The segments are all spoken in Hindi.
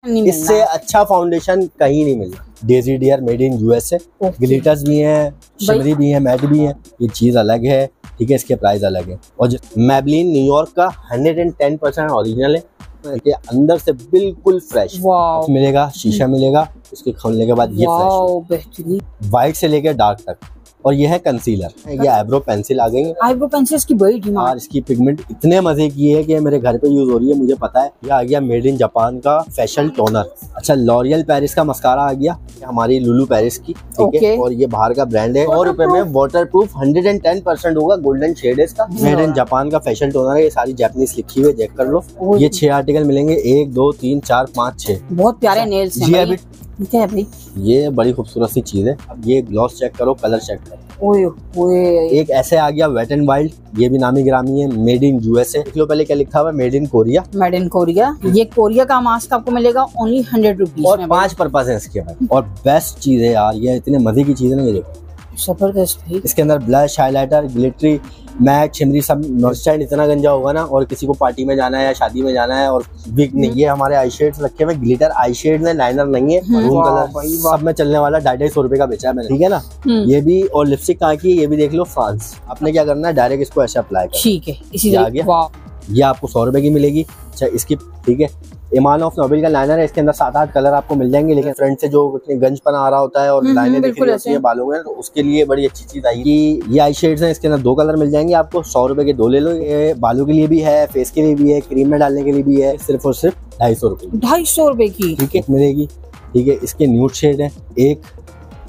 इससे अच्छा फाउंडेशन कहीं नहीं मिलता। Daisy dear made in USA, glitters भी हैं, शिमरी भी हैं, मैट भी हैं, ये चीज अलग है, ठीक है, इसके प्राइस अलग है। और मैबलिन न्यूयॉर्क का 110% ओरिजिनल है, के अंदर से बिल्कुल फ्रेश मिलेगा, शीशा मिलेगा, इसके खोलने के बाद ये फ्रेश व्हाइट से लेकर डार्क तक। और ये है कंसीलर, ये आईब्रो पेंसिल आ गई है। आईब्रो पेंसिल की बड़ी डिमांड और इसकी पिगमेंट इतने मजे की है कि मेरे घर पे यूज हो रही है, मुझे पता है। ये आ गया मेड इन जापान का फेशियल टोनर। अच्छा, लॉरियल पेरिस का मस्कारा आ गया, हमारी लुलु पेरिस की, ठीक है, और ये बाहर का ब्रांड है। 100 रुपए में वाटर प्रूफ 110% होगा, गोल्डन शेड है इसका। मेड इन जापान का फेशियल टोनर है, ये सारी जापानीज लिखी हुई है, चेक कर लो। ये 6 आर्टिकल मिलेंगे, 1 2 3 4 5 6। बहुत प्यारे नेल्स हैं भाई। ठीक है भाई, ये बड़ी खूबसूरत सी चीज है। अब ये ग्लॉस चेक करो, कलर चेक करो। ओए एक ऐसे आ गया वेट एंड वाइल्ड, ये भी नामी गिरामी है, मेड इन यूएसए। देख लो पहले क्या लिखा हुआ है, made in Korea. Made in Korea. ये कोरिया का मास्क आपको मिलेगा ओनली 100 रुपीज और 5 पर्पज है इसके बाद। और बेस्ट चीज है यार, ये इतने मजे की चीज है ना, ये देखो जबरदस्त भाई। इसके अंदर blush, highlighter, glittery, matte, shimmery, सब। नॉइस्टाइल इतना गंजा होगा ना, और किसी को पार्टी में जाना है या शादी में जाना है, और बिग नहीं। ये हमारे आई शेड्स रखे हुए, ग्लिटर आई शेड में, लाइनर नहीं है, मरून कलर सब में चलने वाला। 250 रुपए का बेचा है मैंने, ठीक है ना। ये भी, और लिपस्टिक कहाँ की है ये भी देख लो, फ्रांस। आपने क्या करना है, डायरेक्ट इसको ऐसे अप्लाई करना, ठीक है, इसी आ गया। ये आपको 100 रुपए की मिलेगी। अच्छा, इसकी, ठीक है, इमान ऑफ नोबेल का लाइनर है, इसके अंदर 7-8 कलर आपको मिल जाएंगे। लेकिन फ्रंट से जो इतने गंजपन आ रहा होता है और लाइनें दिख रही होती है बालों में, तो उसके लिए बड़ी अच्छी चीज आई कि ये आई शेड्स हैं, इसके अंदर 2 कलर मिल जाएंगे आपको। 100 रुपए के 2 ले लो। ये बालों के लिए भी है, फेस के लिए भी है, क्रीम में डालने के लिए भी है। सिर्फ और सिर्फ 250 रुपए, 250 रुपए की, ठीक है, मिलेगी। ठीक है, इसके न्यूड शेड है, 1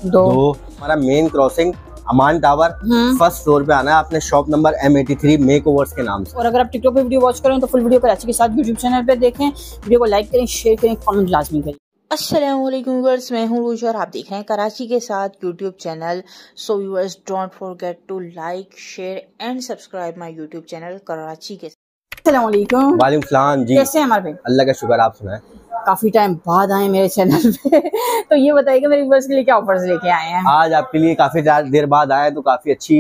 2। हमारा मेन क्रॉसिंग अमान टावर, फर्स्ट फ्लोर पे आना है आपने, शॉप नंबर M83 मेकओवर्स के नाम से। और अगर आप टिकटॉक पे वीडियो वॉच करें तो फुल वीडियो कराची के साथ यूट्यूब चैनल पे देखें। वीडियो को लाइक करें, शेयर करें, कमेंट लाजमी करें। अस्सलाम वालेकुम व्यूअर्स, मैं हूं रूज और आप देख रहे हैं कराची के साथ YouTube channel. So viewers, don't forget to like, share and subscribe my YouTube channel Karachi के। अस्सलाम वालेकुम। वालेकुम सलाम जी, कैसे हैं हमारे भाई? अल्लाह का शुक्र, आप सुनाएं। काफी टाइम बाद आए मेरे चैनल पे तो ये बताइए मेरे व्यूअर्स के लिए क्या ऑफर्स लेके आए हैं? आज आपके लिए काफी देर बाद आए, तो काफी अच्छी,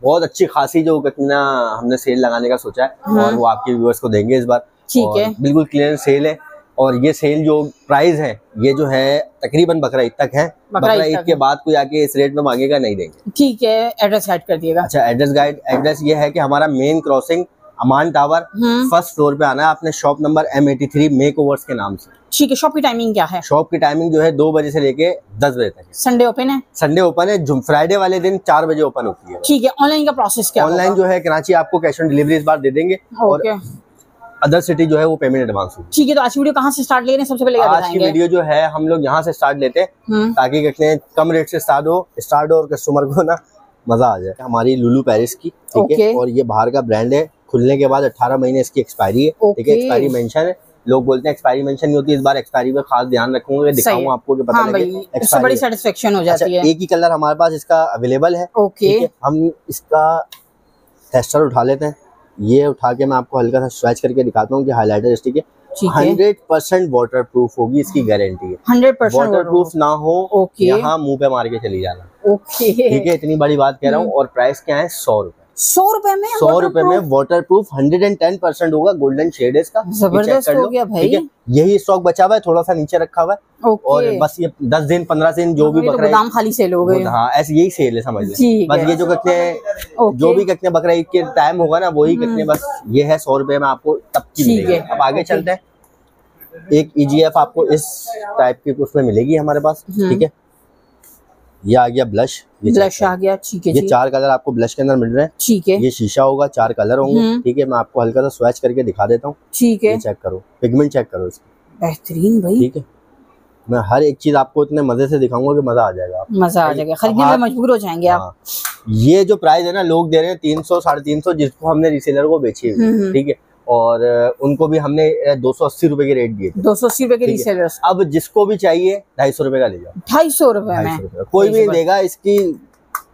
बहुत अच्छी खासी जो कितना हमने सेल लगाने का सोचा है, और वो आपके व्यूअर्स को देंगे इस बार। ठीक है, बिल्कुल क्लियर सेल है। और ये सेल जो प्राइस है, ये जो है तकरीबन बकरा ईद तक है। बकरा ईद के बाद कोई आके इस रेट में मांगेगा नहीं देंगे। ठीक है, एड्रेस गाइड कर दिएगा। अच्छा, एड्रेस ये है कि हमारा मेन क्रॉसिंग अमान टावर, फर्स्ट फ्लोर पे आना है आपने, शॉप नंबर M83 मेकओवर्स के नाम से। ठीक है, शॉप की टाइमिंग क्या है? शॉप की टाइमिंग जो है 2 बजे से लेके 10 बजे तक है। संडे ओपन है? संडे ओपन है, फ्राइडे वाले दिन 4 बजे ओपन होती है। ठीक है, ऑनलाइन का प्रोसेस क्या? ऑनलाइन जो है कराची आपको कैश ऑन डिलीवरी इस बार दे देंगे, और अदर सिटी जो है वो पेमेंट एडवांस होगी। ठीक है, तो आज वीडियो कहाँ से स्टार्ट ले रहे हैं? सबसे पहले आज की वीडियो जो है हम लोग यहाँ से स्टार्ट लेते हैं, ताकि कितने कम रेट से स्टार्ट हो और कस्टमर को ना मजा आ जाए। हमारी लुलु पेरिस की, ठीक है, और ये बाहर का ब्रांड है। खुलने के बाद 18 महीने इसकी एक्सपायरी है, ठीक है, एक्सपायरी मेंशन है। लोग बोलते हैं एक्सपायरी मेंशन नहीं होती, इस बार एक्सपायरी पे खास ध्यान रखूंगा, दिखाऊंगा आपको कि पता लगे, इससे बड़ी सेटिस्फेक्शन हो जाती है। एक ही कलर हमारे पास इसका अवेलेबल है। हम इसका टेस्टर उठा लेते हैं। ये उठा के मैं आपको हल्का सा स्वैच करके दिखाता हूँ कि हाइलाइटर स्टिक है। 100% वाटर प्रूफ होगी, इसकी गारंटी है। 100% वाटर प्रूफ ना हो, यहाँ मुंह पे मार के चली जाना। ठीक है, इतनी बड़ी बात कह रहा हूँ। और प्राइस क्या है? 100 रुपए। 100 रुपए में? 100 रुपए में वाटर प्रूफ 110% होगा, गोल्डन शेड है इसका। जबरदस्त हो गया भाई। ठीक है, यही स्टॉक बचा हुआ है, थोड़ा सा नीचे रखा हुआ है। और बस ये 10 दिन 15 दिन जो भी बकरा दाम खाली सेल हो गए। हाँ, ऐसे यही सेल है, समझ लें। बस ये जो कितने बकरा ईद के टाइम होगा ना, वही कितने, बस ये है 100 रुपए में आपको तब की मिलेगी। अब आगे चलते हैं। एक EGF आपको इस टाइप की उसमें मिलेगी हमारे पास, ठीक है। ये आ गया ब्लश, आ गया, ठीक है। ये 4 कलर आपको ब्लश के अंदर मिल रहे हैं, ठीक है। ये शीशा होगा, 4 कलर होंगे, ठीक है। मैं आपको हल्का सा स्वैच करके दिखा देता हूँ, ठीक है। चेक करो, पिगमेंट चेक करो इसकी, बेहतरीन भाई, ठीक है। मैं हर एक चीज आपको इतने मजे से दिखाऊंगा कि मजा आ जाएगा, खरीदने में मजबूर हो जाएंगे आप। ये जो प्राइस है ना, लोग दे रहे हैं 300 350, जिसको हमने रिसेलर को बेची है, ठीक है। और उनको भी हमने 280 रुपए के रेट दिए, 280 रुपए के रीसेलर्स। अब जिसको भी चाहिए 250 रुपए का ले जाओ। 250 रुपए में कोई भी देगा, इसकी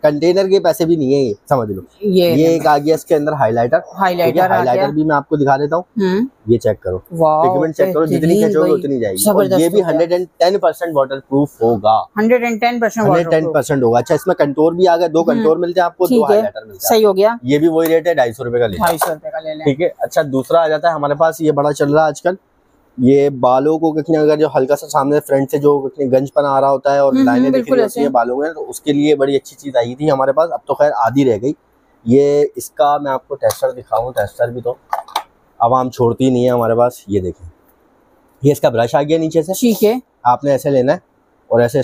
कंटेनर के पैसे भी नहीं है, ये समझ लो। ये एक आ गया इसके अंदर हाइलाइटर भी मैं आपको दिखा देता हूँ। ये चेक करो, पिगमेंट चेक करो, जितनी खींचोगे उतनी जाएगी। और ये भी 110% वाटर प्रूफ होगा, 110% होगा। अच्छा, इसमें कंटोर भी आ गया, 2 कंटोर मिलते हैं आपको, 2 हाइलाइटर मिलते हैं। सही हो गया। ये भी वही रेट है, 250 रुपए का ले, 250 रुपए का ले लें, ठीक है। अच्छा, दूसरा आ जाता है हमारे पास, ये बड़ा चल रहा है आजकल, ये बालों को कितने, अगर जो हल्का सा सामने फ्रंट से जो कितने गंजपन आ रहा होता है और लाइनें दिख रही होती है बालों में, तो उसके लिए बड़ी अच्छी चीज आई थी हमारे पास। अब तो खैर आधी रह गई। ये इसका मैं आपको टेस्टर दिखाऊं, टेस्टर भी तो आवाम छोड़ती नहीं है हमारे पास। ये देखें, ये इसका ब्रश आ गया नीचे से, ठीक है। आपने ऐसे लेना है और ऐसे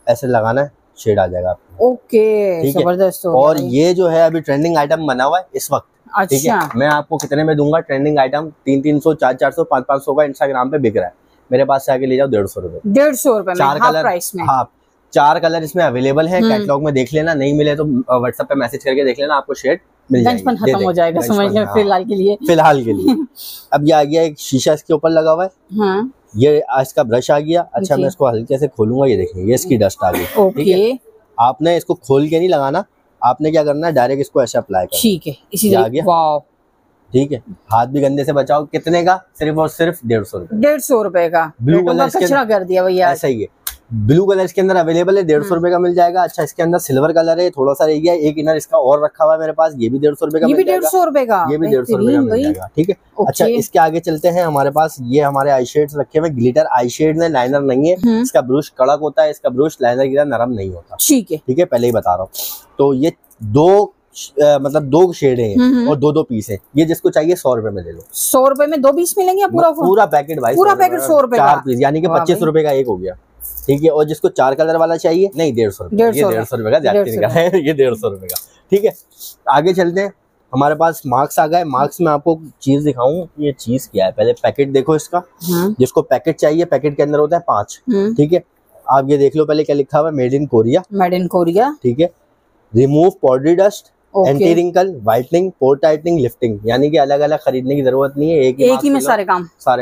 ऐसे लगाना है, शेड आ जाएगा आपको। ओके, जबरदस्त। और ये जो है अभी ट्रेंडिंग आइटम बना हुआ है इस वक्त, ठीक है। मैं आपको कितने में दूंगा? ट्रेंडिंग आइटम 300, 400, 500 का इंस्टाग्राम पे बिक रहा है। मेरे पास से आके ले जाओ 150 रुपए। 150 रुपए में, 4 कलर प्राइस में। हाँ, 4 कलर इसमें अवेलेबल है। कैटलॉग में देख लेना, नहीं मिले तो व्हाट्सएप पे मैसेज करके देख लेना, आपको शेड मिल जाएगी। खत्म हो जाएगा, समझ लो, फिलहाल के लिए। फिलहाल के लिए अब ये आ गया एक शीशा इसके ऊपर लगा हुआ है। ये इसका ब्रश आ गया। अच्छा, मैं इसको हल्के से खोलूंगा। ये देखिए, ये इसकी डस्ट आ गई, ठीक है। आपने इसको खोल के नहीं लगाना, आपने क्या करना है, डायरेक्ट इसको ऐसे अप्लाई करना, ठीक है। इसी आ गया, ठीक है। हाथ भी गंदे से बचाओ। कितने का? सिर्फ और सिर्फ 150 रुपए। 150 रुपए का। ब्लू कलर कचरा कर दिया भैया, ऐसा ही है। ब्लू कलर इसके अंदर अवेलेबल है, 150 रुपए का मिल जाएगा। अच्छा, इसके अंदर सिल्वर कलर है, थोड़ा सा रह गया। एक इनर इसका और रखा हुआ है मेरे पास, ये भी 150 रुपए का मिल जाएगा। 150 रुपए का, ये भी 150 रुपए का मिल जाएगा, ठीक है। अच्छा, इसके आगे चलते हैं। हमारे पास ये हमारे आई शेड्स रखे हुए, ग्लिटर आई शेड में, लाइनर नहीं है। इसका ब्रश कड़क होता है, इसका ब्रश लाइनर की तरह नरम नहीं होता, ठीक है, ठीक है। पहले ही बता रहा हूँ। तो ये मतलब 2 शेड हैं और 2 पीस है। ये जिसको चाहिए 100 रुपए में ले लो। 100 रुपए में 2 पीस मिलेंगे? पूरा पैकेट भाई, पूरा पैकेट 100 रुपए का, 4 पीस, यानी कि 25 रुपए का एक हो गया, ठीक है। और जिसको 4 कलर वाला चाहिए, नहीं 150 रुपए, ये 150 रुपए का, ज्यादा नहीं है, ये 150 रुपए का, ठीक है। आगे चलते हैं। हमारे पास मार्क्स आ गए। मार्क्स में आपको चीज दिखाऊं, ये चीज क्या है। पहले पैकेट देखो इसका, जिसको पैकेट चाहिए, पैकेट के अंदर होता है 5, ठीक है। आप ये देख लो पहले क्या लिखा हुआ है, made in Korea, made in Korea, ठीक है। Remove body dust, anti wrinkle, whitening, pore tightening, lifting, यानी कि अलग अलग खरीदने की जरूरत नहीं है, एक ही में सारे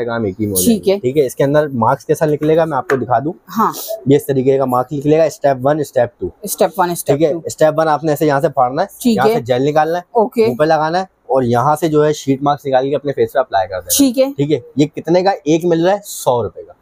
काम एक ही में, ठीक है, ठीक है। इसके अंदर मार्क्स कैसा निकलेगा मैं आपको दिखा दूं। हाँ, ये इस तरीके का मार्क्स निकलेगा। स्टेप 1, स्टेप 2, स्टेप 1, ठीक है। स्टेप 1 आपने ऐसे यहाँ से फाड़ना है, यहाँ से जेल निकालना है, मुंह पे लगाना है और यहाँ से जो है शीट मार्क्स निकाल के अपने फेस पे अप्लाई कर देना, ठीक है, ठीक है। ये कितने का एक मिल रहा है? 100 रुपए का।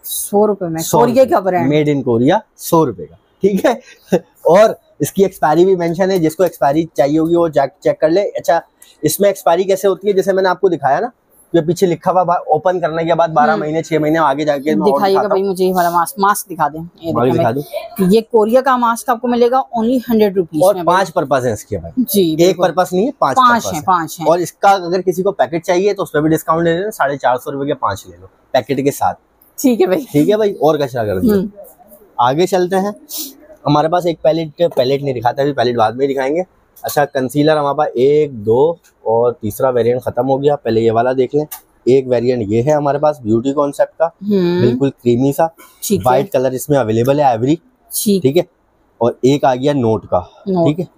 100 रुपए में, कोरिया का ब्रांड, मेड इन कोरिया, 100 रुपए का, ठीक है। और इसकी एक्सपायरी भी मेंशन है, जिसको एक्सपायरी चाहिए होगी वो चेक कर ले। अच्छा, इसमें एक्सपायरी कैसे होती है, जैसे मैंने आपको दिखाया ना, ये पीछे लिखा हुआ ओपन करने के बाद 12 महीने 6 महीने आगे जाके दिखाइएगा भाई। मुझे ये वाला मास्क दिखा दें, ये दिखा दूं। ये कोरिया का मास्क आपको मिलेगा ओनली 100 रुपीज और 5 पर्पस है इसके भाई जी, एक पर्पस नहीं है, 5 है। और इसका अगर किसी को पैकेट चाहिए तो उस पर भी डिस्काउंट ले लेना, 450 रुपए के 5 ले लो पैकेट के साथ, ठीक है भाई, ठीक है भाई। और कचरा कर दिया। आगे चलते हैं। हमारे पास एक पैलेट नहीं दिखाता, अभी पैलेट बाद में दिखाएंगे। अच्छा, कंसीलर हमारे पास 1, 2 और तीसरा वेरिएंट खत्म हो गया। पहले ये वाला देख लें। एक वेरिएंट ये है हमारे पास ब्यूटी कॉन्सेप्ट का, बिल्कुल क्रीमी सा, व्हाइट कलर इसमें अवेलेबल है, आइवरी, ठीक है। और एक आ गया नोट का, ठीक है,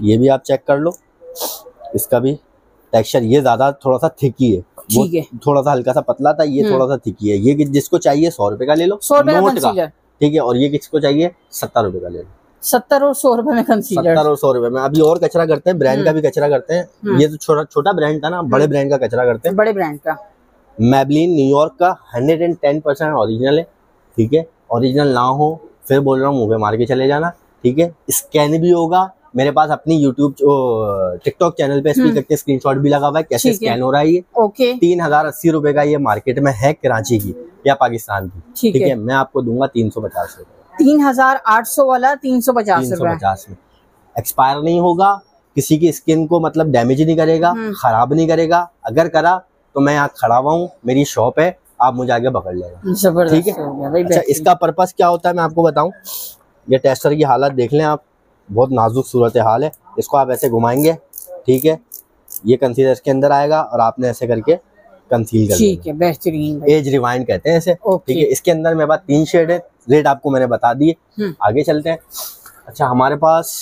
ये भी आप चेक कर लो। इसका भी टेक्सचर ये ज्यादा थोड़ा सा थिक ही है, ठीक है, थोड़ा सा हल्का सा पतला था, ये थोड़ा सा थिक ही है। ये जिसको चाहिए 100 रुपए का ले लो, 100 नोट का, ठीक है। और ये किसको चाहिए 70 रुपए का ले लो। 70 और 100 रुपए में कंसीलर, 70 और 100 रुपए में। अभी और कचरा करते हैं, ब्रांड का भी कचरा करते हैं। ये तो छोटा ब्रांड था ना, बड़े ब्रांड का कचरा करते हैं। बड़े ब्रांड का मैबलिन न्यूयॉर्क का 110% ओरिजिनल है, ठीक है। ओरिजिनल ना हो फिर बोल रहा हूँ मुंह पे मार के चले जाना, ठीक है। स्कैन भी होगा मेरे पास, अपनी यूट्यूब टिकटॉक चैनल पे इसकी करके स्क्रीनशॉट भी लगा हुआ है कैसे स्कैन हो रहा है ये। ओके, 3080 रुपए का ये मार्केट में है, कराची की या पाकिस्तान की, ठीक है। मैं आपको दूंगा 350 रुपए। 3800 वाला 350 में। एक्सपायर नहीं होगा, किसी की स्किन को मतलब डैमेज नहीं करेगा, खराब नहीं करेगा। अगर करा तो मैं यहाँ खड़ा हुआ हूँ, मेरी शॉप है, आप मुझे आगे पकड़ लेगा, ठीक है। अच्छा, इसका पर्पस क्या होता है मैं आपको बताऊं। ये टेस्टर की हालत देख लें आप, बहुत नाजुक सूरत हाल है। इसको आप ऐसे घुमाएंगे, ठीक है, ये कंसीलर के अंदर आएगा और आपने ऐसे करके कंसील कर, ठीक है, बेहतरीन। एज रिवाइंड कहते हैं इसे, ठीक है। इसके अंदर मेरे पास 3 शेड है, रेट आपको मैंने बता दिए। आगे चलते हैं। अच्छा, हमारे पास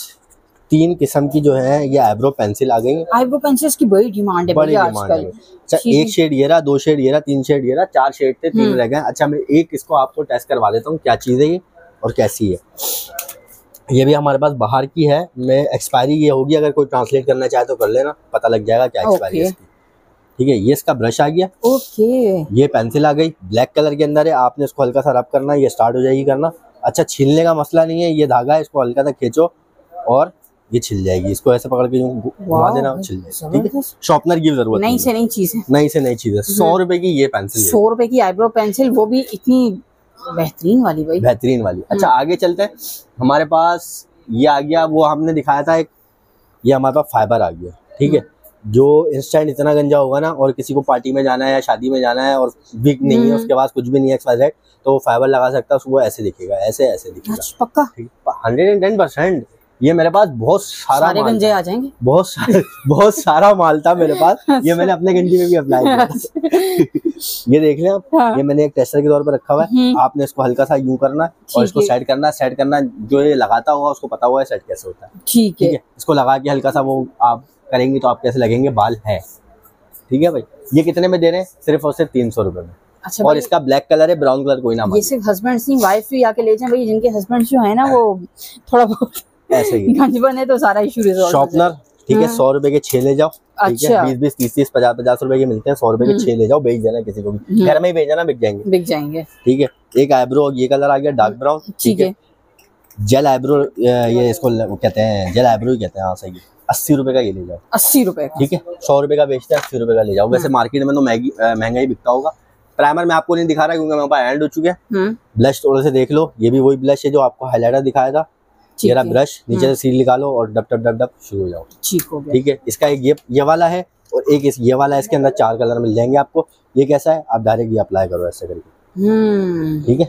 3 किस्म की जो है ये आईब्रो पेंसिल आ गई है। आईब्रो पेंसिल्स की बड़ी डिमांड है, बड़ी डिमांड है। अच्छा, 1 शेड ये रहा, 2 शेड ये रहा, 3 शेड ये रहा, 4 शेड थे, 3 रह गए। अच्छा, मैं एक इसको आपको टेस्ट करवा देता हूँ क्या चीज़ है ये और कैसी है। ये भी हमारे पास बाहर की है। मैं एक्सपायरी ये होगी, अगर कोई ट्रांसलेट करना चाहे तो कर लेना, पता लग जाएगा क्या एक्सपायरी है इसकी, ठीक है। ये इसका ब्रश आ गया, ओके। ये पेंसिल आ गई, ब्लैक कलर के अंदर है। आपने इसको हल्का सा रब करना, ये स्टार्ट हो जाएगी करना। अच्छा, छीलने का मसला नहीं है, ये धागा है, इसको हल्का सा खींचो और ये छिल जाएगी, इसको ऐसे पकड़ के यूं घुमा देना, छिल जाएगी। ठीक है, शॉर्पनर की जरूरत नई से नई चीज है, नई से नई चीज है। 100 रुपए की ये पेंसिल, 100 रुपए की आईब्रो पेंसिल, वो भी इतनी बेहतरीन वाली भाई, बेहतरीन वाली। अच्छा आगे चलते हैं, हमारे पास ये आ गया, वो हमने दिखाया था एक, ये हमारे पास फाइबर आ गया। ठीक है, जो इंस्टेंट इतना गंजा होगा ना, और किसी को पार्टी में जाना है या शादी में जाना है और विग नहीं है, उसके पास कुछ भी नहीं है XYZ, तो वो फाइबर लगा सकता है, वो ऐसे दिखेगा, ऐसे ऐसे दिखेगा। पक्का 110%। ये मेरे पास बहुत सारा गंजे आ जाएंगे, बहुत सारा माल था मेरे पास। ये मैंने अपने गंजी में भी अप्लाई किया। ये देख लें आप, ये मैंने एक टेस्टर के तौर पर रखा हुआ है। आपने इसको हल्का सा यूं करना और इसको सेट करना, जो ये लगाता होगा उसको पता हुआ है सेट कैसे होता है। ठीक है, इसको लगा के हल्का सा वो आप करेंगे तो आप कैसे लगेंगे, बाल है। ठीक है भाई, ये कितने में दे रहे हैं? सिर्फ और सिर्फ 300 रुपए में। अच्छा, और इसका ब्लैक कलर है, ब्राउन कलर कोई ना मांगे। ये सिर्फ हस्बैंड्स नहीं, वाइफ भी आके ले जाएं भाई, जिनके हस्बैंड्स जो है ना वो थोड़ा बहुत ऐसे ही गंज बने तो सारा इशू रिजॉल्व। शॉर्पनर, ठीक है, 100 रुपए के 6 ले जाओ। ठीक है, 20-20, 30-30, 50-50 रुपए के मिलते हैं। 100 रुपए के 6 ले जाओ, बेच देना किसी को भी, घर में ही बेच देना, बिक जाएंगे। ठीक है, एक आईब्रो, ये कलर आ गया डार्क ब्राउन। ठीक है, जेल आईब्रो, ये इसको कहते हैं, जेल आईब्रो ही कहते हैं। हाँ सही है, 80 रुपए का ये ले जाओ। 80 रुपए का, ठीक है, 100 रुपए का बेचते हैं, 80 रुपए का ले जाओ। वैसे मार्केट में तो महंगा ही बिकता होगा। प्राइमर मैं आपको नहीं दिखा रहा क्योंकि मेरे पास एंड हो चुके हैं। ब्लश थोड़े से देख लो, ये भी वही ब्लश है जो आपको हाइलाइटर दिखाया था। मेरा ब्रश, नीचे से सील निकालो और डब डब डब डब शुरू हो जाओ। ठीक हो गया। ठीक है, इसका एक ये वाला है और एक ये वाला है। इसके अंदर 4 कलर मिल जाएंगे आपको। ये कैसा है, आप डायरेक्ट ये अप्लाई करो ऐसे करके। ठीक है,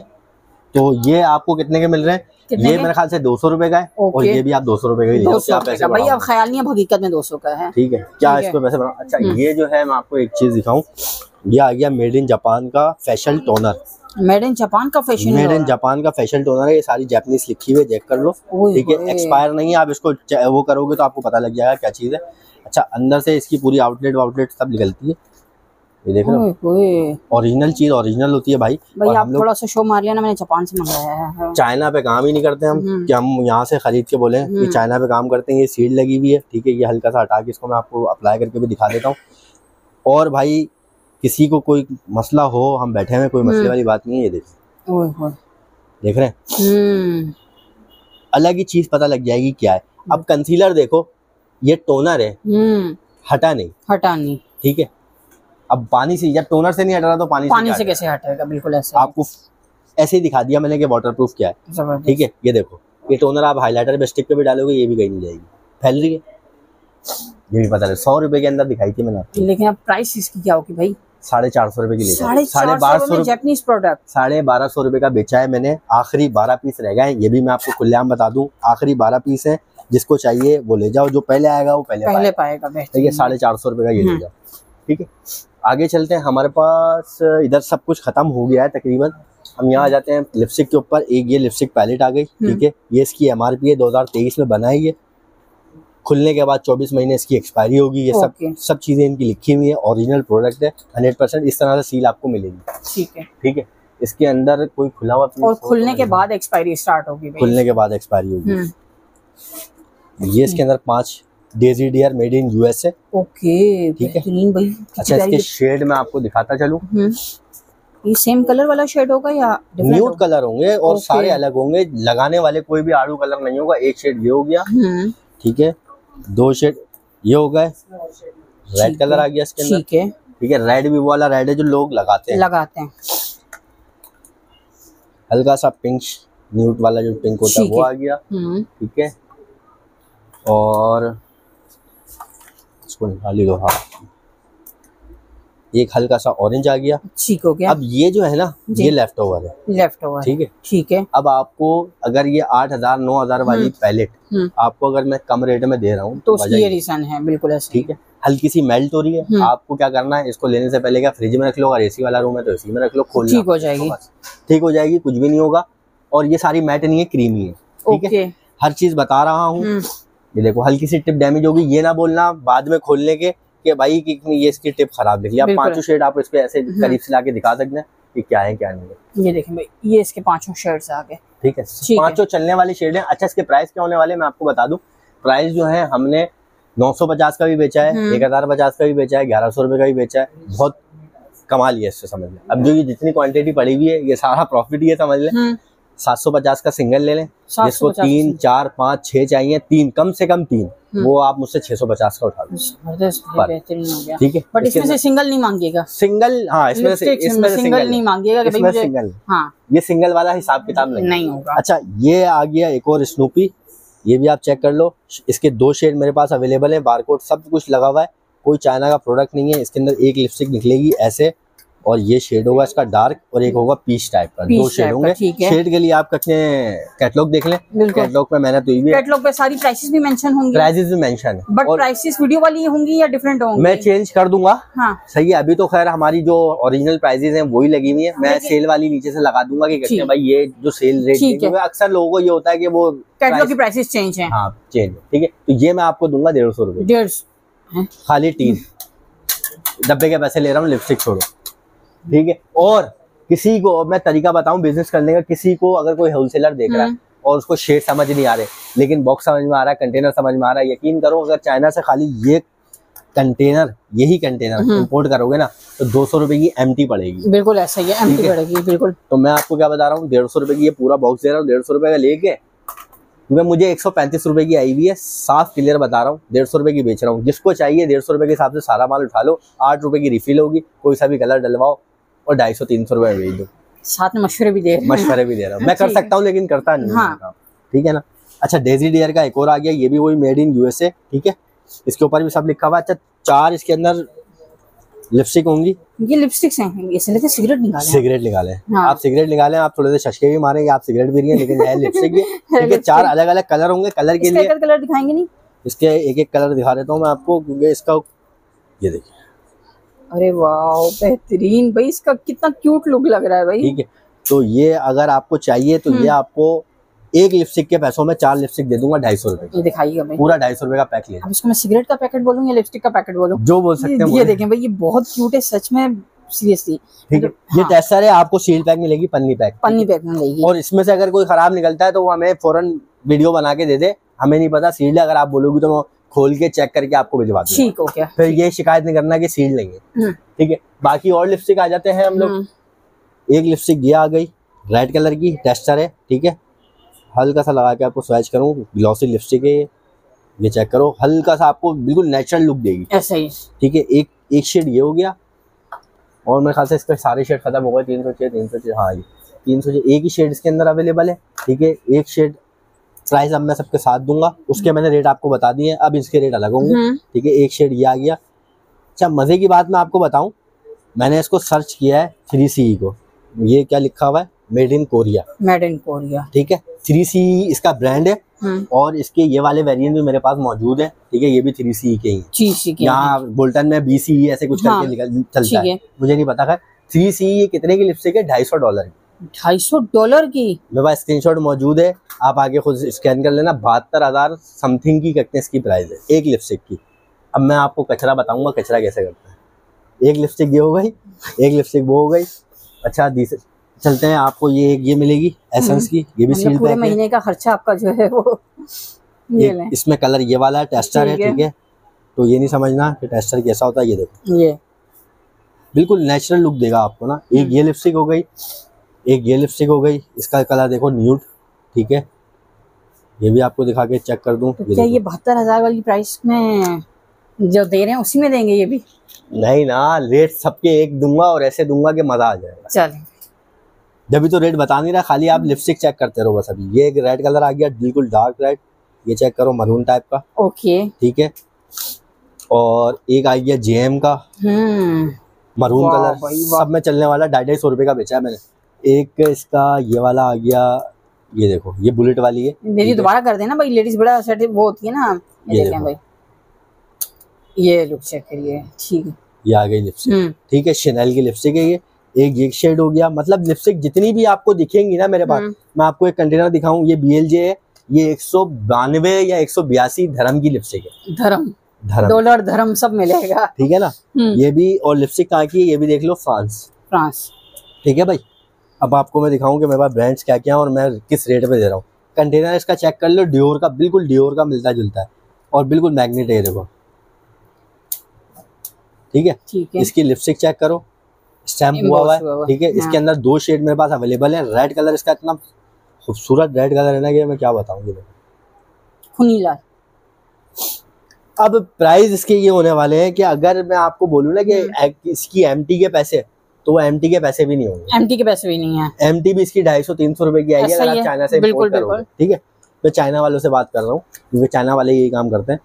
तो ये आपको कितने के मिल रहे हैं? ये मेरे ख्याल से 200 रुपए का है और ये भी आप 200 रुपए का ही ले जाओ। भाई अब ख्याल नहीं है, हकीकत में 200 का है। ठीक है, क्या इसको वैसे बनाओ। अच्छा, ये जो है मैं आपको एक चीज दिखाऊं, ये आ गया मेड इन जापान का facial toner. Made in Japan का फेशियल टोनर है। ये सारी जापानीज लिखी हुई है, चेक कर लो। ठीक है, एक्सपायर नहीं है। आप इसको वो करोगे तो आपको पता लग जाएगा क्या चीज है। अच्छा, अंदर से इसकी पूरी आउटलेट सब निकलती है, ये देख लो। ओरिजिनल चीज ओरिजिनल होती है भाई। आप थोड़ा सा शो मार लिया ना, मैंने जापान से मंगाया है। चाइना पे काम ही नहीं करते हम कि हम यहाँ से खरीद के बोले कि चाइना पे काम करते हैं। ये सील लगी हुई है। ठीक है, ये हल्का सा हटा के इसको मैं आपको अप्लाई करके भी दिखा देता हूँ। और भाई किसी को कोई मसला हो, हम बैठे हैं, कोई मसले वाली बात नहीं है। ये देख रहे हैं, अलग ही चीज पता लग जाएगी क्या है। अब कंसीलर देखो, ये टोनर है, हटा नहीं। ठीक है, अब पानी से, जब टोनर से नहीं हट रहा तो पानी से कैसे हटेगा? बिल्कुल ऐसे आपको ऐसे ही दिखा दिया मैंने कि वाटरप्रूफ क्या है। ठीक है, ये देखो, ये टोनर आप हाइलाइटर पे स्टिक पे भी डालोगे, ये भी कहीं नहीं जाएगी, फैल रही है। ये भी पता है, 100 रुपए के अंदर दिखाई थी मैंने आपको। लेकिन अब प्राइस इसकी क्या होगी भाई? 450 रुपए की ले जाए। 1250 जापानीज प्रोडक्ट 1250 रुपए का बेचा है मैंने। आखिरी 12 पीस रह गए, ये भी मैं आपको खुलेआम बता दूं, आखिरी 12 पीस है। जिसको चाहिए वो ले जाओ, जो पहले आएगा वो पहले पाएगा। ठीक है, 450 रुपए का ये ले जाओ। ठीक है, आगे चलते हैं। हमारे पास इधर सब कुछ खत्म हो गया है तकरीबन। हम यहाँ आ जाते हैं लिपस्टिक के ऊपर। एक ये लिपस्टिक पैलेट आ गई। ठीक है, ये इसकी MRP है, 2023 में बना है। ये खुलने के बाद 24 महीने इसकी एक्सपायरी होगी। ये सब चीजें इनकी लिखी हुई है, ओरिजिनल प्रोडक्ट है, 100%। इस तरह से सील आपको मिलेगी। ठीक है, इसके अंदर कोई खुला हुआ और खुलने के बाद एक्सपायरी स्टार्ट होगी। खुलने के बाद एक्सपायरी होगी। ये इसके अंदर 5 Daisy dear made in USA। Okay, ठीक है भाई। अच्छा, इसके शेड मैं आपको दिखाता चलूं। ये सेम कलर वाला शेड होगा या न्यूड कलर होंगे और सारे अलग होंगे। लगाने वाले कोई भी आड़ू कलर नहीं होगा। एक शेड ये हो गया। ठीक है, 2 शेड ये हो गए। रेड कलर आ गया इसके अंदर। ठीक है, रेड भी वो वाला रेड है जो लोग लगाते हैं। हल्का सा पिंक, न्यूड वाला जो पिंक होता है वो आ गया। ठीक है, और इसको निकाल लो। हाँ, एक हल्का सा ऑरेंज आ गया। ठीक हो गया। अब ये जो है ना, ये लेफ्ट ओवर है। ठीक है, अब आपको अगर ये 8000 9000 वाली पैलेट आपको अगर मैं कम रेट में दे रहा हूँ तो उसकी ये रीजन है। बिल्कुल ऐसे। ठीक है, हल्की सी मेल्ट हो रही है। आपको क्या करना है, इसको लेने से पहले क्या फ्रिज में रख लो, अगर AC वाला रूम है तो AC में रख लो, खोलना ठीक हो जाएगी। ठीक हो जाएगी, कुछ भी नहीं होगा। और ये सारी मैट नहीं है, क्रीमी है। ठीक है, हर चीज बता रहा हूँ। ये देखो, हल्की सी टिप डैमेज होगी, ये ना बोलना बाद में खोलने के कि भाई कि ये इसकी टिप खराब निकली। आप 5 शेड आप इसको ऐसे करीब से लाके दिखा सकते हैं कि क्या है क्या नहीं है। ये देखें भाई, ये इसके 5 शेड्स आ गए। ठीक है, 5 चलने वाली शेड है। अच्छा, इसके प्राइस क्या होने वाले मैं आपको बता दूं। प्राइस जो है, हमने 950 का भी बेचा है, 1050 का भी बेचा है, 1100 रुपए का भी बेचा है। बहुत कमाल है इससे, समझ लें। अब जो ये जितनी क्वांटिटी पड़ी हुई है, ये सारा प्रॉफिट ही है, समझ लें। 750 का सिंगल ले लें, जिसको 3, 4, 5, 6 चाहिए, 3 कम से कम 3, वो आप मुझसे 650 का उठा लो। ठीक है, बट इसमें से सिंगल नहीं मांगेगा। सिंगल, हाँ इसमें से सिंगल नहीं मांगेगा कि भाई मुझे सिंगल, हाँ ये सिंगल वाला हिसाब किताब नहीं होगा। अच्छा, ये आ गया एक और स्नूपी, ये भी आप चेक कर लो। इसके 2 शेड मेरे पास अवेलेबल है, बारकोड सब कुछ लगा हुआ है, कोई चाइना का प्रोडक्ट नहीं है। इसके अंदर एक लिपस्टिक निकलेगी ऐसे, और ये शेड होगा इसका डार्क, और एक होगा पीच टाइप का, 2 शेड होंगे। शेड के लिए आप अपने कैटलॉग देख लें, कैटलॉग पे मेहनत हुई है, कैटलॉग पे सारी प्राइसेस भी मेंशन होंगी, प्राइसेस भी मेंशन है, बट प्राइसेस वीडियो वाली होंगी या डिफरेंट होंगी? मैं चेंज कर दूंगा। हाँ सही है, अभी तो खैर हमारी जो ओरिजिनल प्राइसेस हैं वही लगी हुई है, मैं सेल वाली नीचे से लगा दूंगा कि कहते हैं भाई ये जो सेल रेट है, अक्सर लोगों को ये होता है कि वो कैटलॉग की प्राइसेस चेंज है। हाँ चेंज, ठीक है, तो ये मैं आपको दूंगा 150 रुपए, 150 खाली 3 डब्बे के पैसे ले रहा हूँ, लिपस्टिक छोड़ो, ठीक है। और किसी को मैं तरीका बताऊं बिजनेस करने का, किसी को अगर कोई होलसेलर देख रहा है और उसको शेड समझ नहीं आ रहे, लेकिन बॉक्स समझ में आ रहा है, कंटेनर समझ में आ रहा है, यकीन करो अगर चाइना से खाली ये कंटेनर, यही कंटेनर इंपोर्ट करोगे ना, तो 200 रुपए की एम्प्टी पड़ेगी। बिल्कुल ऐसा ही है, एम्प्टी पड़ेगी बिल्कुल। तो मैं आपको क्या बता रहा हूँ, 150 रुपए की ये पूरा बॉक्स दे रहा हूँ, 150 रुपए का लेके, क्योंकि मुझे 135 रुपए की आई हुई है, साफ क्लियर बता रहा हूँ, 150 रुपए की बेच रहा हूँ। जिसको चाहिए 150 रुपए के हिसाब से सारा माल उठा लो, 8 रुपए की रिफिल होगी, कोई सा भी कलर डलवाओ, और 250-300 रुपए भेज दो, साथ में मशवरे भी दे रहे हैं। मशवरे भी दे रहा हूँ, मैं कर सकता हूँ लेकिन करता नहीं हूँ, ठीक है ना। अच्छा, डेजी डियर का एक और आ गया, ये भी वही मेड इन यूएसए, ठीक है, इसके ऊपर भी सब लिखा हुआ है। अच्छा, 4 इसके अंदर लिपस्टिक होंगी, ये लिपस्टिक्स हैं, ये लेते सिगरेट निकाले, आप सिगरेट निकालें, आप थोड़े से शशके भी मारेंगे, आप सिगरेट भी रही हैं, लेकिन है लिपस्टिक ये, ठीक है। 4 अलग अलग कलर होंगे, कलर के लिए कलर दिखाएंगे नहीं, इसके एक कलर दिखा देता हूँ मैं आपको, क्योंकि इसका ये देखिए, अरे वाह बेहतरीन भाई, इसका कितना क्यूट लुक लग रहा है भाई, ठीक है। तो ये अगर आपको चाहिए तो ये आपको एक लिपस्टिक के पैसों में 4 लिपस्टिक दे दूंगा 250 रुपए। ये दिखाइएगा भाई, पूरा 250 रुपए का पैक ले। अब इसको मैं सिगरेट का पैकेट बोलूं या लिपस्टिक का पैकेट बोलूं, जो बोल सकते हैं। ये देखें भाई, ये बहुत क्यूट है सच में, सीरियसली, ठीक है। ये टेस्टर है, आपको सील पैक मिलेगी, पन्नी पैक मिलेगी, और इसमें से अगर कोई खराब निकलता है तो वो हमें फौरन वीडियो बना के दे दे, हमें नहीं पता सील्ड है, अगर आप बोलोगी तो मैं खोल के चेक करके आपको भिजवा दूंगा, ठीक हो गया। फिर ये शिकायत नहीं करना कि सील्ड नहीं है, ठीक है। बाकी और लिपस्टिक आ जाते हैं हम लोग। एक लिपस्टिक ये आ गई रेड कलर की, टेस्टर है, ठीक है, हल्का सा लगा के आपको स्वैच करूँ, ग्लॉसी लिपस्टिक है ये चेक करो, हल्का सा आपको बिल्कुल नेचुरल लुक देगी, ऐसा ही, ठीक है। एक शेड ये हो गया, और मेरे ख्याल से इसके सारे शेड खत्म हो गए, 306, हाँ ये 306 एक ही शेड इसके अंदर अवेलेबल है, ठीक है। एक शेड प्राइस अब मैं सबके साथ दूंगा, उसके मैंने रेट आपको बता दिए, अब इसके रेट अलग होंगे, ठीक है। एक शेड ये आ गया। अच्छा, मजे की बात मैं आपको बताऊं, मैंने इसको सर्च किया है 3CE को, ये क्या लिखा हुआ है, मेड इन कोरिया, ठीक है। 3CE इसका ब्रांड है, और इसके ये वाले वेरिएंट भी मेरे पास मौजूद है, ठीक है। ये भी 3CE के ही, यहाँ बोल्टन में BCE ऐसे कुछ करके चलता है, मुझे नहीं पता। खैर 3CE ये कितने की लिपस्टिक है, $250 $250 की मेरे पास स्क्रीनशॉट मौजूद है, आप आगे खुद स्कैन कर लेना। 72,000 समथिंग की कहते हैं इसकी प्राइस है एक लिपस्टिक की। अब मैं आपको कचरा बताऊंगा, कचरा कैसे करता है। एक लिपस्टिक ये हो गई, एक लिपस्टिक वो हो गई। अच्छा, चलते हैं, आपको ये मिलेगी एसेंस की, ये भी सील पूरे महीने का खर्चा आपका जो है वो ये ले। इसमें कलर ये वाला है, टेस्टर है, ठीक है। तो ये नहीं समझना कि टेस्टर कैसा होता है, ये देखो, ये बिल्कुल नेचुरल लुक देगा आपको ना। एक ये लिपस्टिक हो गई, एक ये लिपस्टिक हो गई, इसका कलर देखो न्यूड, ठीक है। ये भी आपको दिखा के चेक कर दूं। तो क्या ये 72,000 वाली प्राइस में जो दे रहे हैं उसी में देंगे ये भी? नहीं ना, रेट सबके एक दूंगा और ऐसे दूंगा कि मजा आ जाएगा। चलें, जब भी तो रेट बता नहीं रहा, खाली आप लिपस्टिक चेक करते रहो बस। अभी ये एक रेड कलर आ गया, बिल्कुल डार्क रेड, ये चेक करो, मरून टाइप का, ओके, ठीक है। और एक आ गया JM का मरून कलर, सब में चलने वाला, 250 रुपए का बेचा है मैंने। एक इसका ये वाला आ गया, ये देखो, ये बुलेट वाली है। मेरी दोबारा कर देना भाई, लेडीज बड़ा सेट वो होती है ना, ये देखें भाई, ये लुक चेक करिए, ठीक है। ये आ गई लिपस्टिक, ठीक है, शैनल की लिपस्टिक है ये। एक शेड हो गया, मतलब लिपस्टिक जितनी भी आपको दिखेंगी ना मेरे पास, मैं आपको एक कंटेनर दिखाऊं, ये BLJ है, ये 192 या 182 धर्म की लिपस्टिक है। धर्म डॉलर धर्म सब मिलेगा, ठीक है ना। ये भी, और लिपस्टिक कहाँ की है ये भी देख लो, फ्रांस, ठीक है भाई। अब आपको मैं दिखाऊं कि मेरे पास ब्रांड्स क्या क्या है और मैं किस रेट पे दे रहा हूँ। कंटेनर इसका चेक कर लो, डियोर का, बिल्कुल डियोर का मिलता जुलता है, और बिल्कुल मैग्नेट है, देखो, ठीक है। इसकी लिपस्टिक चेक करो, स्टैम्प हुआ हुआ है, ठीक है। इसके अंदर 2 शेड मेरे पास अवेलेबल है। रेड कलर इसका इतना खूबसूरत रेड कलर है ना, कि मैं क्या बताऊँ। ये खूनी लाल। अब प्राइस इसके ये होने वाले हैं कि अगर मैं आपको बोलूँ ना कि इसकी एमटी के पैसे, तो वो एमटी के पैसे भी नहीं होंगे। एमटी के पैसे भी नहीं है। एमटी भी इसकी 250-300 रुपए की आएगी अगर आप चाइना से इम्पोर्ट करोगे। ठीक है, मैं चाइना वालों से बात कर रहा हूँ, क्योंकि चाइना वाले यही काम करते हैं।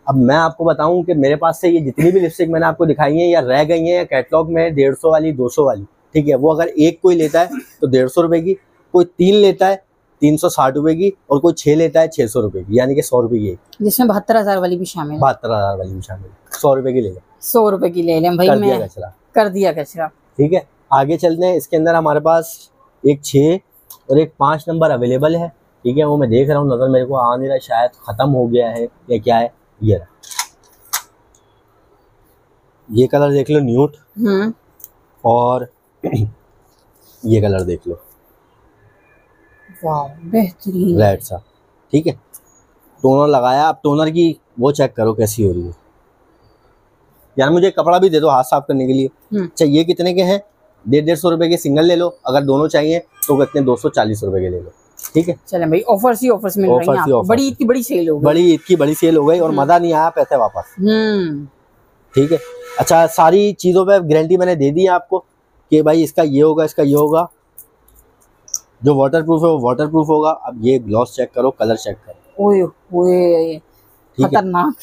अब मैं आपको बताऊं कि मेरे पास से ये जितनी भी लिपस्टिक मैंने आपको दिखाई है या रह गई है या कैटलॉग में 150 वाली 200 वाली, ठीक है, वो अगर एक कोई लेता है तो 150 रुपए की, कोई 3 लेता है 360 रुपए की, और कोई 6 लेता है 600 रुपए की, यानी कि 100 रुपए की, जिसमें 72,000 वाली भी शामिल है। 72,000 वाली भी शामिल, 100 रुपए की ले लें। 100 रुपए की ले लें भाई, मैं कर दिया कचरा। ठीक है, आगे चलते हैं। इसके अंदर हमारे पास एक 6 और एक 5 नंबर अवेलेबल है। ठीक है, वो मैं देख रहा हूँ, नजर मेरे को आ नहीं रहा, शायद खत्म हो गया है या क्या है। ये रहा, ये कलर देख लो न्यूट, और ये कलर देख लो, वाह बेहतरीन रेड सा। ठीक है, टोनर लगाया, अब टोनर की वो चेक करो कैसी हो रही है। यार मुझे कपड़ा भी दे दो हाथ साफ करने के लिए। अच्छा, ये कितने के हैं? 150 रुपए के सिंगल ले लो, अगर दोनों चाहिए तो कितने 240 रुपए के ले लो। ठीक है, चलें भाई, ऑफर्स ही ऑफर्स मिल रही हैं आपको। बड़ी ईद की बड़ी सेल हो गई, बड़ी ईद की बड़ी सेल हो गई, और मजा नहीं आया, पैसे वापस। ठीक है, अच्छा सारी चीजों पे गारंटी मैंने दे दी है आपको कि भाई इसका ये होगा, इसका ये होगा, जो वाटरप्रूफ है वो वाटरप्रूफ होगा। अब ये ग्लॉस चेक करो, कलर चेक करो, ओए ओए खतरनाक।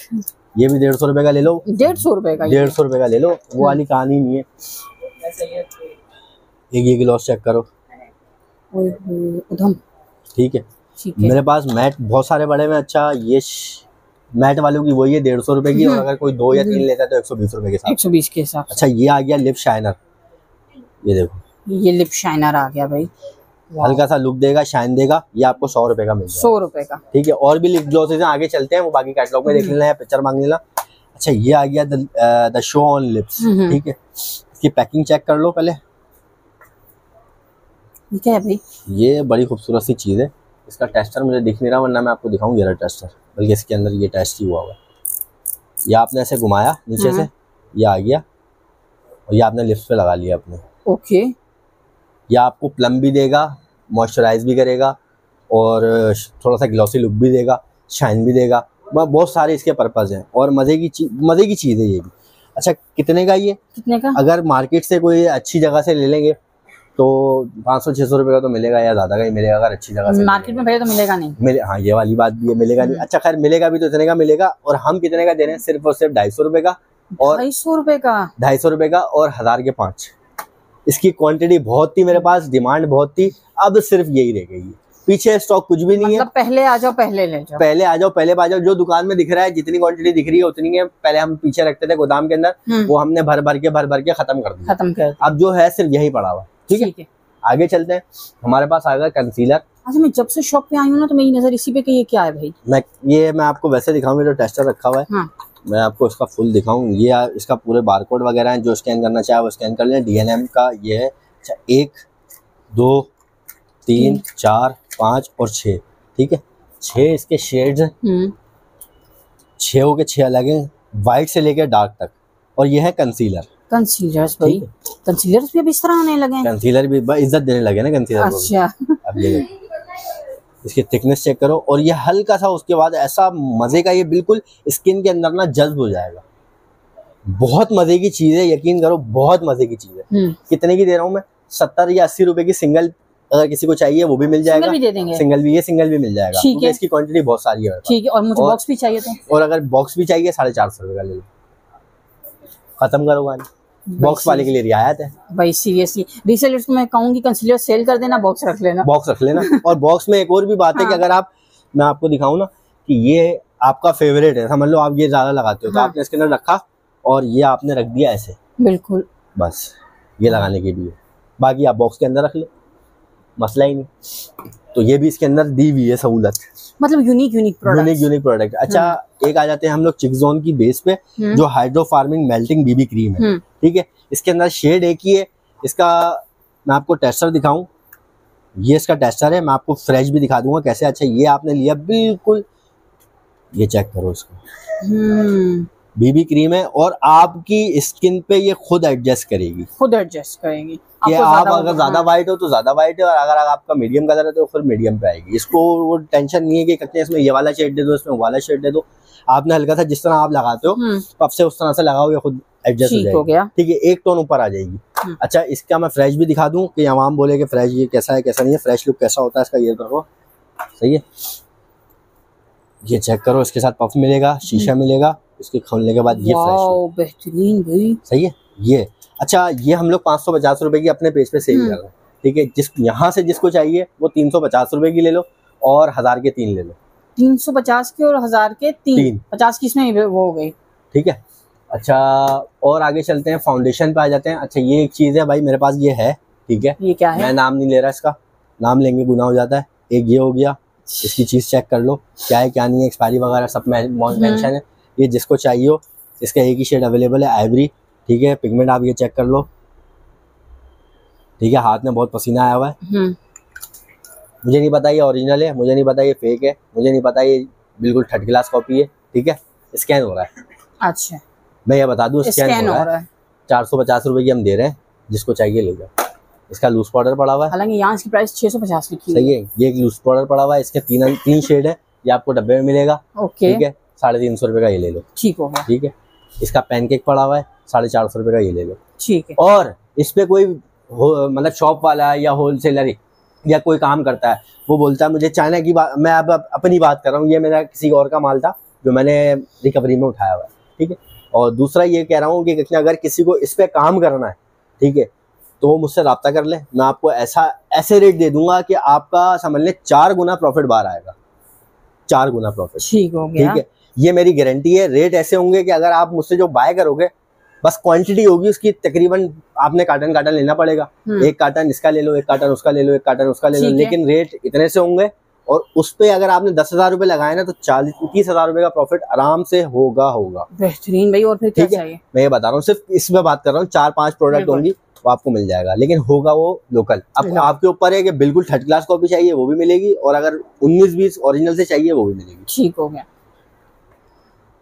ये भी 150 रुपए का ले लो। 150 रुपए का? 150 रुपए का ले लो, वो वाली कहानी नहीं है। ये ग्लॉस चेक करो, उधम। ठीक है, मेरे पास मैट बहुत सारे बड़े में। अच्छा, ये मैट वालों की वही है 150 रुपए की, और अगर कोई 2 या 3 लेता है तो 120 रुपए के साथ। 120 के साथ। अच्छा, ये आ गया लिप शाइनर, ये देखो, ये लिप शाइनर आ गया भाई, हल्का सा लुक देगा, शाइन देगा। ये आपको 100 रुपए का मिल जाएगा। 100 रुपए का। ठीक है, और भी लिप ग्लॉसेस हैं, आगे चलते हैं, वो बाकी कैटलॉग में देख लेना या पिक्चर मांग लेना। अच्छा, ये आ गया द शो ऑन लिप्स। ठीक है, इसकी पैकिंग चेक कर लो पहले। क्या है भाई? ये बड़ी खूबसूरत सी चीज़ है। इसका टेस्टर मुझे दिख नहीं रहा, वरना मैं आपको दिखाऊं। ये रहा टेस्टर, बल्कि इसके अंदर ये टेस्ट ही हुआ हुआ। ये आपने ऐसे घुमाया नीचे से, ये आ गया, और ये आपने लिप्स पे लगा लिया अपने। ओके, ये आपको प्लम भी देगा, मॉइस्चराइज भी करेगा, और थोड़ा सा ग्लॉसी लुक भी देगा, शाइन भी देगा। बहुत सारे इसके पर्पज़ हैं, और मज़े की चीज़ है ये भी। अच्छा, कितने का ये? कितने का? अगर मार्केट से कोई अच्छी जगह से ले लेंगे तो 500-600 रुपए का तो मिलेगा, या ज़्यादा का ही मिलेगा। अगर अच्छी जगह से मार्केट में भैया तो मिलेगा नहीं। हाँ, ये वाली बात भी है, मिलेगा नहीं। अच्छा, खैर मिलेगा भी तो इतने का मिलेगा, और हम कितने का दे रहे हैं? सिर्फ और सिर्फ 250 रुपए का, और 250 रुपए का, 250 रुपए का, और 1000 के 5। इसकी क्वांटिटी बहुत थी मेरे पास, डिमांड बहुत थी, अब सिर्फ यही रह गई है। पीछे स्टॉक कुछ भी नहीं है। पहले आ जाओ, पहले ले जाओ, पहले आ जाओ, पहले आ जाओ। जो दुकान में दिख रहा है, जितनी क्वांटिटी दिख रही है उतनी है। पहले हम पीछे रखते थे गोदाम के अंदर, वो हमने भर भर के खत्म कर दिया। अब जो है सिर्फ यही पड़ा हुआ। ठीक है, आगे चलते हैं। हमारे पास आ गया कंसीलर। अच्छा, मैं जब से शॉप पे आई हूँ ना, तो मेरी नजर इसी पे कि ये क्या है भाई। मैं आपको वैसे दिखाऊंगा, जो टेस्टर रखा हुआ है। हाँ। मैं आपको इसका फुल दिखाऊं। ये इसका पूरे बारकोड वगैरह हैं, जो स्कैन करना चाहे वो स्कैन कर लें। DNM का ये है। अच्छा, 1 2 3 4 5 और 6। ठीक है, 6 इसके शेड्स हैं। 6 के 6 अलग हैं, व्हाइट से लेकर डार्क तक। और ये है कंसीलर। कंसीलर्स भाई, कंसीलर्स भी अब इस तरह आने लगे हैं। कंसीलर भी इज्जत देने लगे ना कंसीलर को। अच्छा, अब ये इसकी थिकनेस चेक करो, और ये हल्का सा, उसके बाद ऐसा मजे का, ये बिल्कुल स्किन के अंदर ना जज्ब हो जाएगा। बहुत मजे की चीज है, यकीन करो, बहुत मजे की चीज है। कितने की दे रहा हूँ मैं? 70 या 80 रुपए की सिंगल। अगर किसी को चाहिए वो भी मिल जाएगा, सिंगल भी दे देंगे। सिंगल भी मिल जाएगा, क्योंकि इसकी क्वांटिटी बहुत सारी है। ठीक है, और मुझे बॉक्स भी चाहिए था। और अगर बॉक्स भी चाहिए 450 रुपए का ले लो, खत्म करो गाड़ी। बॉक्स वाले के लिए रियायत है भाई। सीरियसली रीसेलर्स को मैं कहूंगी कंसीलर सेल कर देना, बॉक्स रख लेना। और बॉक्स में एक और भी बात है कि अगर मैं आपको दिखाऊं ना कि ये आपका फेवरेट है, समझ लो आप ये ज्यादा लगाते हो, तो आपने इसके अंदर रखा और ये आपने रख दिया ऐसे, बिल्कुल बस ये लगाने के लिए। बाकी आप बॉक्स के अंदर रख लो, मसला ही नहीं। तो ये भी इसके अंदर दी हुई है सहूलत, मतलब यूनिक प्रोडक्ट। अच्छा, एक आ जाते हैं हम लोग चिकजोन की बेस पे, जो hydro farming melting BB cream है। ठीक है, इसके अंदर शेड एक ही है। इसका मैं आपको टेस्टर दिखाऊं, ये इसका टेस्टर है। मैं आपको फ्रेश भी दिखा दूंगा कैसे। अच्छा, ये आपने लिया बिल्कुल, ये चेक करो इसको, बीबी क्रीम है और आपकी स्किन पे ये खुद एडजस्ट करेगी, खुद एडजस्ट करेगी कि आप अगर ज्यादा वाइट हो तो ज्यादा वाइट है, और अगर आपका मीडियम कलर है तो फिर मीडियम पे आएगी। इसको वो टेंशन नहीं है कि कहते हैं इसमें ये वाला शेड दे दो, इसमें वाला शेड दे दो। आपने हल्का सा जिस तरह आप लगाते हो पफ से उस तरह से लगाओ, ये खुद एडजस्ट हो जाएगी। ठीक है, एक टोन ऊपर आ जाएगी। अच्छा, इसका मैं फ्रेश भी दिखा दूं कि आवाम बोले कि फ्रेश ये कैसा है कैसा नहीं है, फ्रेश लुक कैसा होता है इसका, ये करो। सही है, ये चेक करो, इसके साथ पफ मिलेगा, शीशा मिलेगा, इसके खोलने के बाद ये फ्रेश बेहतरीन भाई। सही है ये। अच्छा, ये हम लोग 550 रुपए की अपने पेज पे सेल कर रहे हैं। ठीक है, जिस यहाँ से जिसको चाहिए वो 350 रुपए की ले लो और 1000 के 3 ले लो। 350 के और 1000 के 3, 50 की इसमें वो हो गई। ठीक है। अच्छा, और आगे चलते हैं, फाउंडेशन पे आ जाते हैं। अच्छा, ये एक चीज है भाई मेरे पास, ये है। ठीक है, ये क्या है? मैं नाम नहीं ले रहा इसका, नाम लेंगे गुनाह हो जाता है। एक ये हो गया, इसकी चीज चेक कर लो क्या है क्या नहीं है, एक्सपायरी वगैरह सब मेंशन है। ये जिसको चाहिए हो, इसका एक ही शेड अवेलेबल है, आइवरी। ठीक है, पिगमेंट आप ये चेक कर लो। ठीक है, हाथ में बहुत पसीना आया हुआ है। मुझे नहीं पता ये ओरिजिनल है, मुझे नहीं पता ये फेक है, मुझे नहीं पता ये बिल्कुल थर्ड क्लास कॉपी है। ठीक है, स्कैन हो रहा है। अच्छा, मैं ये बता दूं, स्कैन हो रहा है। 450 रुपए की हम दे रहे हैं, जिसको चाहिए ले जाओ। इसका लूज पाउडर पड़ा हुआ है, हालांकि यहाँ इसकी प्राइस 650 लिखी है। सही है, ये एक लूज पाउडर पड़ा हुआ है, इसके तीन शेड है, ये आपको डब्बे में मिलेगा। ठीक है, 350 रुपए का ये ले लो। ठीक हो गया। ठीक है, इसका पैनकेक पड़ा हुआ है, 450 रुपए का ये ले लो। ठीक है। और इस पे कोई मतलब शॉप वाला या होलसेलर या कोई काम करता है, वो बोलता है मुझे चाइना की बात, मैं अब अपनी बात कर रहा हूँ, ये मेरा किसी और का माल था जो मैंने रिकवरी में उठाया हुआ है। ठीक है, और दूसरा ये कह रहा हूँ कि अगर किसी को इस पे काम करना है, ठीक है, तो वो मुझसे रब्ता कर ले। मैं आपको ऐसे रेट दे दूंगा कि आपका समझ ले 4 गुना प्रॉफिट बाहर आएगा, 4 गुना प्रॉफिट। ठीक हो गया। ठीक है, ये मेरी गारंटी है। रेट ऐसे होंगे कि अगर आप मुझसे जो बाय करोगे, बस क्वांटिटी होगी उसकी तकरीबन, आपने कार्टन लेना पड़ेगा। एक कार्टन इसका ले लो, एक कार्टन उसका ले लो, एक कार्टन उसका ले लो, लेकिन रेट इतने से होंगे। और उस पे अगर आपने 10,000 रुपए लगाए ना, तो 30,000 रुपए का प्रॉफिट आराम से होगा। बेहतरीन भाई। और फिर क्या चाहिए? मैं ये बता रहा हूँ, सिर्फ इसमें बात कर रहा हूँ, 4-5 प्रोडक्ट होंगी वो आपको मिल जाएगा, लेकिन होगा वो लोकल। अब आपके ऊपर है कि बिल्कुल थर्ड क्लास कॉपी चाहिए वो भी मिलेगी, और अगर 19-20 ओरिजिनल से चाहिए वो भी मिलेगी। ठीक हो गया।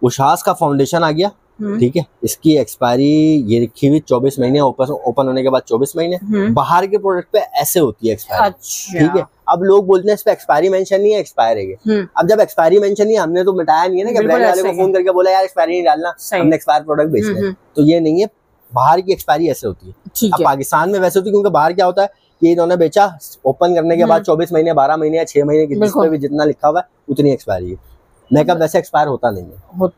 उषास का फाउंडेशन आ गया। ठीक है, इसकी एक्सपायरी ये रखी हुई 24 महीने, ओपन होने के बाद 24 महीने। बाहर के प्रोडक्ट पे ऐसे होती है एक्सपायरी। अच्छा। ठीक है, अब लोग बोलते हैं इस पे एक्सपायरी मेंशन नहीं है, एक्सपायर है। अब जब एक्सपायरी मेंशन नहीं है, हमने तो मिटाया नहीं है ना कि ब्रांड वाले को फोन करके बोला यार एक्सपायरी नहीं डालना, हमने एक्सपायर प्रोडक्ट बेचना है, तो ये नहीं है। बाहर की एक्सपायरी ऐसे होती है। अब पाकिस्तान में वैसे होती है, क्योंकि बाहर क्या होता है कि इन्होंने बेचा, ओपन करने के बाद 24 महीने, 12 महीने या 6 महीने की, जिसमें भी जितना लिखा हुआ है उतनी एक्सपायरी है। मेकअप वैसे एक्सपायर होता नहीं है,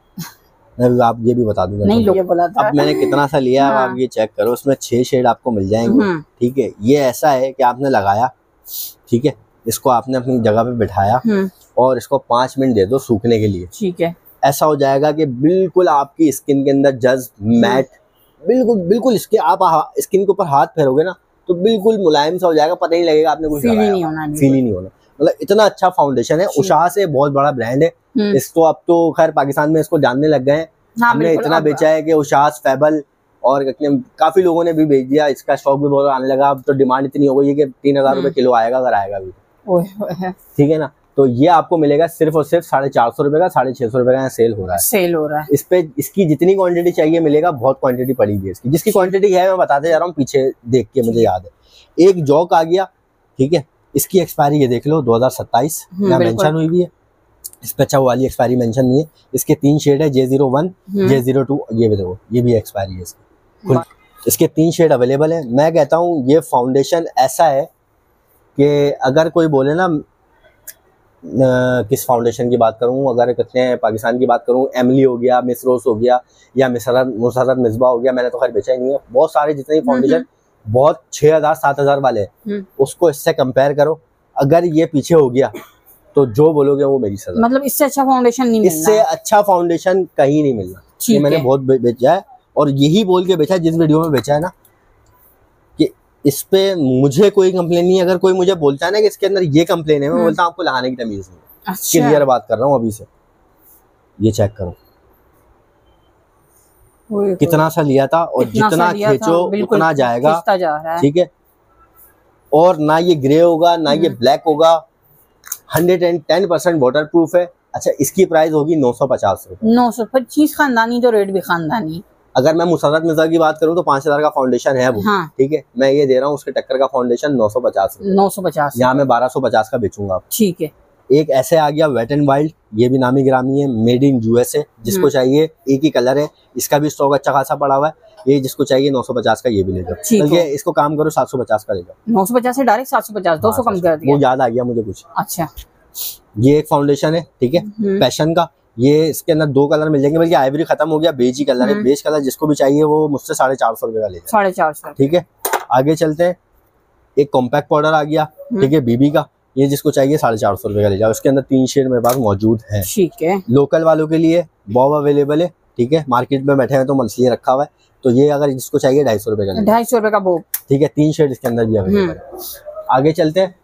मैं आप ये भी बता दूंगा। नहीं, लोग बोला था। अब मैंने कितना सा लिया है, आप ये चेक करो, उसमें 6 शेड आपको मिल जाएंगे। ठीक है, ये ऐसा है कि आपने लगाया, ठीक है, इसको आपने अपनी जगह पे बिठाया और इसको 5 मिनट दे दो सूखने के लिए। ठीक है, ऐसा हो जाएगा कि बिल्कुल आपकी स्किन के अंदर जज मैट, बिल्कुल इसके आप स्किन के ऊपर हाथ फेरोगे ना तो बिल्कुल मुलायम सा हो जाएगा, पता नहीं लगेगा आपने कुछ लगाया, फील ही नहीं होना। मतलब इतना अच्छा फाउंडेशन है। उषा से बहुत बड़ा ब्रांड है, इसको अब तो खैर पाकिस्तान में इसको जानने लग गए हैं। हमने इतना बेचा है कि उषास, फेबल और काफी लोगों ने भी बेच दिया, इसका स्टॉक भी बहुत आने लगा। अब तो डिमांड इतनी हो गई है कि 3000 रुपए किलो आएगा, अगर आएगा भी। ठीक है ना, तो ये आपको मिलेगा सिर्फ और सिर्फ 450 रुपए का, 650 रुपए का सेल हो रहा है। इस पे इसकी जितनी क्वांटिटी चाहिए मिलेगा, बहुत क्वांटिटी पड़ी है इसकी। जिसकी क्वांटिटी है मैं बताते जा रहा हूँ, पीछे देख के मुझे याद है। एक जॉक आ गया, ठीक है, इसकी एक्सपायरी ये देख लो 2027 मेंशन हुई भी है। इस पे अच्छा वाली एक्सपायरी मेंशन नहीं है। इसके 3 शेड है, J01, J02, ये भी देखो, ये भी एक्सपायरी है इसकी। इसके 3 शेड अवेलेबल है। मैं कहता हूँ ये फाउंडेशन ऐसा है कि अगर कोई बोले ना किस फाउंडेशन की बात करूं, अगर कहते हैं पाकिस्तान की बात करूं, एमली हो गया, मिस रोज हो गया, या मुसरत मिसबा हो गया, मैंने तो खैर बेचा ही नहीं है। बहुत सारे जितने फाउंडेशन बहुत 6000-7000 वाले हैं, उसको इससे कंपेयर करो। अगर ये पीछे हो गया तो जो बोलोगे वो मेरी सजा। मतलब इससे अच्छा फाउंडेशन नहीं मिलना, इससे अच्छा फाउंडेशन कहीं नहीं मिलना। ये मैंने बहुत बेचा है, और यही बोल के बेचा है जिस वीडियो में बेचा है ना, कि इस पे मुझे कोई कंप्लेन नहीं है। अगर कोई मुझे बोलता है ना कि इसके अंदर ये कंप्लेन है, मैं बोलता हूँ आपको लगाने की तमीज नहीं है। क्लियर बात कर रहा हूँ अभी से। ये चेक करो कितना सा लिया था, और जितना खींचो उतना जाएगा। ठीक है, और ना ये ग्रे होगा ना ये ब्लैक होगा। 110% वाटर प्रूफ है, अच्छा इसकी प्राइस होगी 950 रुपए। 925 खानदानी, तो रेट भी खानदानी। अगर मैं मुसर्रत मिर्जा की बात करूं तो 5000 का फाउंडेशन है वो। हाँ। ठीक है, मैं ये दे रहा हूँ उसके टक्कर का फाउंडेशन 950 रुपए। 950, यहाँ मैं 1250 का बेचूंगा। ठीक है। एक ऐसे आ गया वेट एंड वाइल्ड, ये भी नामी गिरामी है, मेड इन यूएसए। जिसको चाहिए, एक ही कलर है, इसका भी स्टॉक अच्छा खासा पड़ा हुआ है। ये जिसको चाहिए 950 का ये भी ले जाओ। बल्कि इसको काम करो 750 का ले जाओ। 950 से डायरेक्ट 750, 200 कम कर दिया। वो याद आ गया मुझे कुछ। अच्छा, ये एक फाउंडेशन है, ठीक है, पैशन का। ये इसके अंदर 2 कलर मिल जाएंगे, बल्कि आइवरी खत्म हो गया, बेज ही कलर है। बेज कलर जिसको भी चाहिए वो मुझसे 450 रुपए का ले जाए। 450, ठीक है। आगे चलते हैं, एक कॉम्पैक्ट पाउडर आ गया, ठीक है, बीबी का। ये जिसको चाहिए 450 रुपए का ले जाओ। इसके अंदर 3 शेड मेरे पास मौजूद है। ठीक है। लोकल वालों के लिए बॉब अवेलेबल है, ठीक है, मार्केट में बैठे हैं तो इसलिए रखा हुआ है। तो ये अगर जिसको चाहिए 250 रुपए का, 250 रुपए का बॉब, ठीक है। 3 शेड इसके अंदर भी अवेलेबल है। आगे चलते हैं,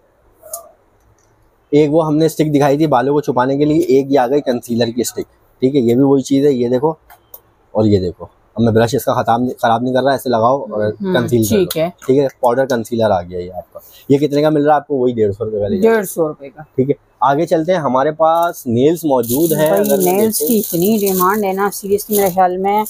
एक वो हमने स्टिक दिखाई थी बालों को छुपाने के लिए, एक ये आ गई कंसीलर की स्टिक, ठीक है। ये भी वही चीज है, ये देखो और ये देखो। अब मैं ब्रश इसका खराब नहीं कर रहा, ऐसे लगाओ और कंसील कर लो, ठीक है। पाउडर कंसीलर आ गया ये आपका। ये कितने का मिल रहा है आपको? वही 150 रुपए का ले जाओ। 150 रुपए का, ठीक है। आगे चलते हैं, हमारे पास नेल्स मौजूद है। नेल्स की इतनी डिमांड है ना, सीरियसली मेरे ख्याल में।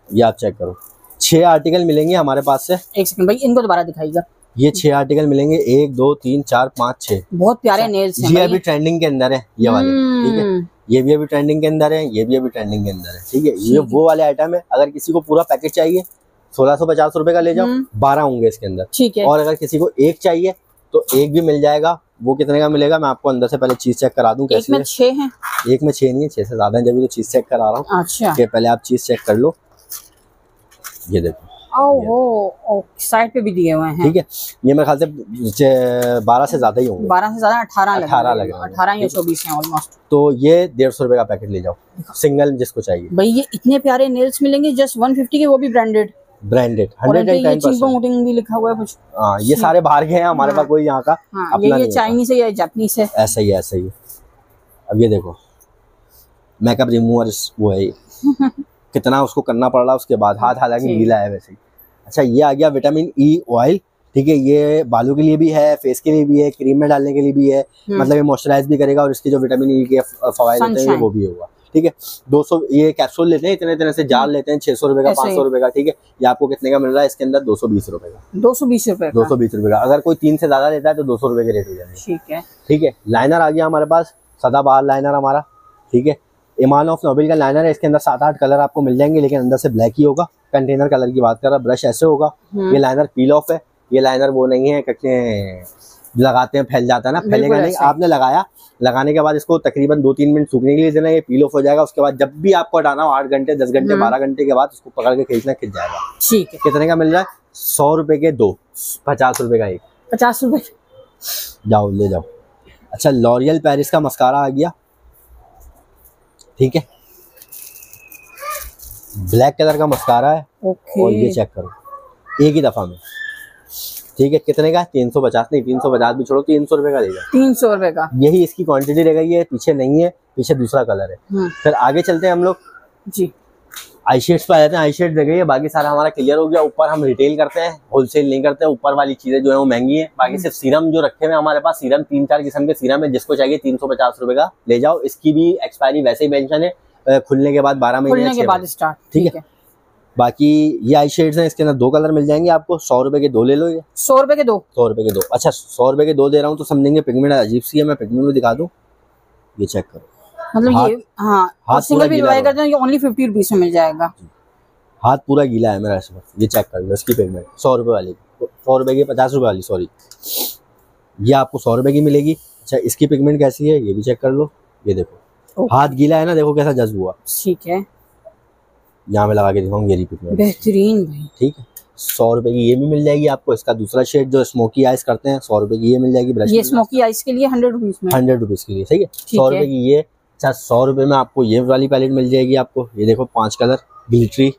ये आप चेक करो, 6 आर्टिकल मिलेंगे हमारे पास से। एक सेकंड भाई, इनको दोबारा दिखाइएगा। ये 6 आर्टिकल मिलेंगे, 1 2 3 4 5 6। बहुत प्यारे नेल्स हैं। ये अभी ट्रेंडिंग के अंदर है ये वाले, ठीक है। ये भी अभी ट्रेंडिंग के अंदर है, ये भी अभी ट्रेंडिंग के अंदर है, ठीक है। ये वो वाले आइटम है, अगर किसी को पूरा पैकेट चाहिए 1650 रुपए का ले जाओ। 12 होंगे इसके अंदर, ठीक है। और अगर किसी को एक चाहिए तो एक भी मिल जाएगा। वो कितने का मिलेगा मैं आपको अंदर से पहले चीज चेक करा दूं। एक में 6 है, एक में 6 नहीं है, 6 से ज्यादा है, जब भी तो चीज चेक करा रहा हूँ। अच्छा, पहले आप चीज चेक कर लो। ये देखो, ओह साइड पे भी दिए हुए हैं, ठीक है। ये मेरे ख्याल से 12 से ज्यादा ही होंगे। 12 से ज्यादा 18 लग रहा है, 18 या 24 हैं ऑलमोस्ट। तो ये 150 रुपए का पैकेट ले जाओ, सिंगल जिसको चाहिए। भाई ये इतने प्यारे नेल्स मिलेंगे जस्ट 150 के, वो भी ब्रांडेड 110% भी लिखा हुआ है कुछ। हाँ, ये सारे बाहर के हैं, हमारे पास कोई यहाँ का अपना ये चाइनीज है या जापानीज है, ऐसा ही है, ऐसा ही है। अब ये देखो, मेकअप रिमूवर वो है कितना उसको करना पड़ रहा है उसके बाद, हाथ हालांकि गीला है वैसे ही। अच्छा, ये आ गया विटामिन ई ऑयल, ठीक है। ये बालों के लिए भी है, फेस के लिए भी है, क्रीम में डालने के लिए भी है। मतलब ये मॉइस्चराइज भी करेगा और इसके जो विटामिन ई के फवायद होते हैं वो भी होगा, ठीक है। 200 ये कैप्सूल लेते हैं, इतने तरह से जार लेते हैं, 600 रुपए का, 500 रुपए का, ठीक है। ये आपको कितने का मिल रहा है इसके अंदर? 220 रुपए का। 220 रुपए, 220 रुपए का। अगर कोई 3 से ज्यादा लेता है तो 200 रुपए के रेट हो जाएंगे, ठीक है, ठीक है। लाइनर आ गया हमारे पास, सदाबहार लाइनर हमारा, ठीक है। इमान ऑफ नोबेल का लाइनर है, इसके अंदर 7-8 कलर आपको मिल जाएंगे, लेकिन अंदर से ब्लैक ही होगा। कंटेनर कलर की बात कर रहा, ब्रश ऐसे होगा। ये लाइनर पील ऑफ है, ये लाइनर वो नहीं है कहते लगाते हैं फैल जाता है ना, फैलेगा नहीं। आपने लगाया, लगाने के बाद इसको तकरीबन 2-3 मिनट सूखने के लिए देना, ये पील ऑफ हो जाएगा। उसके बाद जब भी आपको हटाना हो 8 घंटे 10 घंटे 12 घंटे के बाद इसको पकड़ के खींचना, खिंच जाएगा, ठीक है। कितने का मिल रहा है? 100 रुपए के 2, 50 रुपए का एक, 50 रुपए। जाओ ले जाओ। अच्छा, लॉरियल पेरिस का मस्कारा आ गया, ठीक है। ब्लैक कलर का मस्कारा है, और ये चेक करो एक ही दफा में, ठीक है। कितने का? 350 नहीं, 350 भी छोड़ो, 300 रुपए का लेगा। 300 रुपए का, यही इसकी क्वांटिटी रह गई है। पीछे नहीं है, पीछे दूसरा कलर है। फिर आगे चलते हैं हम लोग जी, आई शेड्स पे आ जाते हैं। आई शेड रह गई है, बाकी सारा हमारा क्लियर हो गया। ऊपर हम रिटेल करते हैं, होलसेल नहीं करते। ऊपर वाली चीजें जो है वो महंगी है। बाकी सिर्फ सीरम जो रखे हुए हमारे पास, सीरम 3-4 किस्म के सीरम है, जिसको चाहिए 350 रुपए का ले जाओ। इसकी भी एक्सपायरी वैसे ही मेंशन है, खुलने के बाद 12 महीने के बाद स्टार्ट, ठीक है। बाकी ये आई शेड्स हैं, इसके अंदर 2 कलर मिल जाएंगे आपको। 100 रुपए के 2 ले लो, ये 100 रुपए के 2, 100 रुपए के 2। अच्छा, 100 रुपए के 2 दे रहा हूँ तो समझेंगे पिगमेंट अजीब सी है। मैं पिगमेंट में दिखा दूं, ये चेक करो, मतलब ये हाथ सिंगल भी लगा करते हैं, ये ओनली 50 रुपीस में मिल जाएगा। हाथ पूरा गीला है मेरा इस वक्त, ये चेक कर लो इसकी पिगमेंट। 100 रुपए वाली, 100 रुपए की, 50 रुपए वाली सॉरी, ये आपको 100 रुपए की मिलेगी। अच्छा, इसकी पिगमेंट कैसी है ये भी चेक कर लो। ये देखो हाथ गीला है ना, देखो कैसा जज्ब हुआ, ठीक है। यहाँ में लगा के दिखाऊंगा, ये पिगमेंट बेहतरीन भाई, ठीक है। 100 रुपए की ये भी मिल जाएगी आपको। इसका दूसरा शेड जो स्मोकी आइस करते हैं, 100 रुपए की ये मिल जाएगी। ब्रश ये स्मोकी आइस के लिए 100 रुपीज में, 100 रुपीज के लिए, सही है। 100 रुपए की ये। अच्छा, 100 रुपए में आपको ये वाली पैलेट मिल जाएगी आपको। ये देखो 5 कलर ग्लिटरी,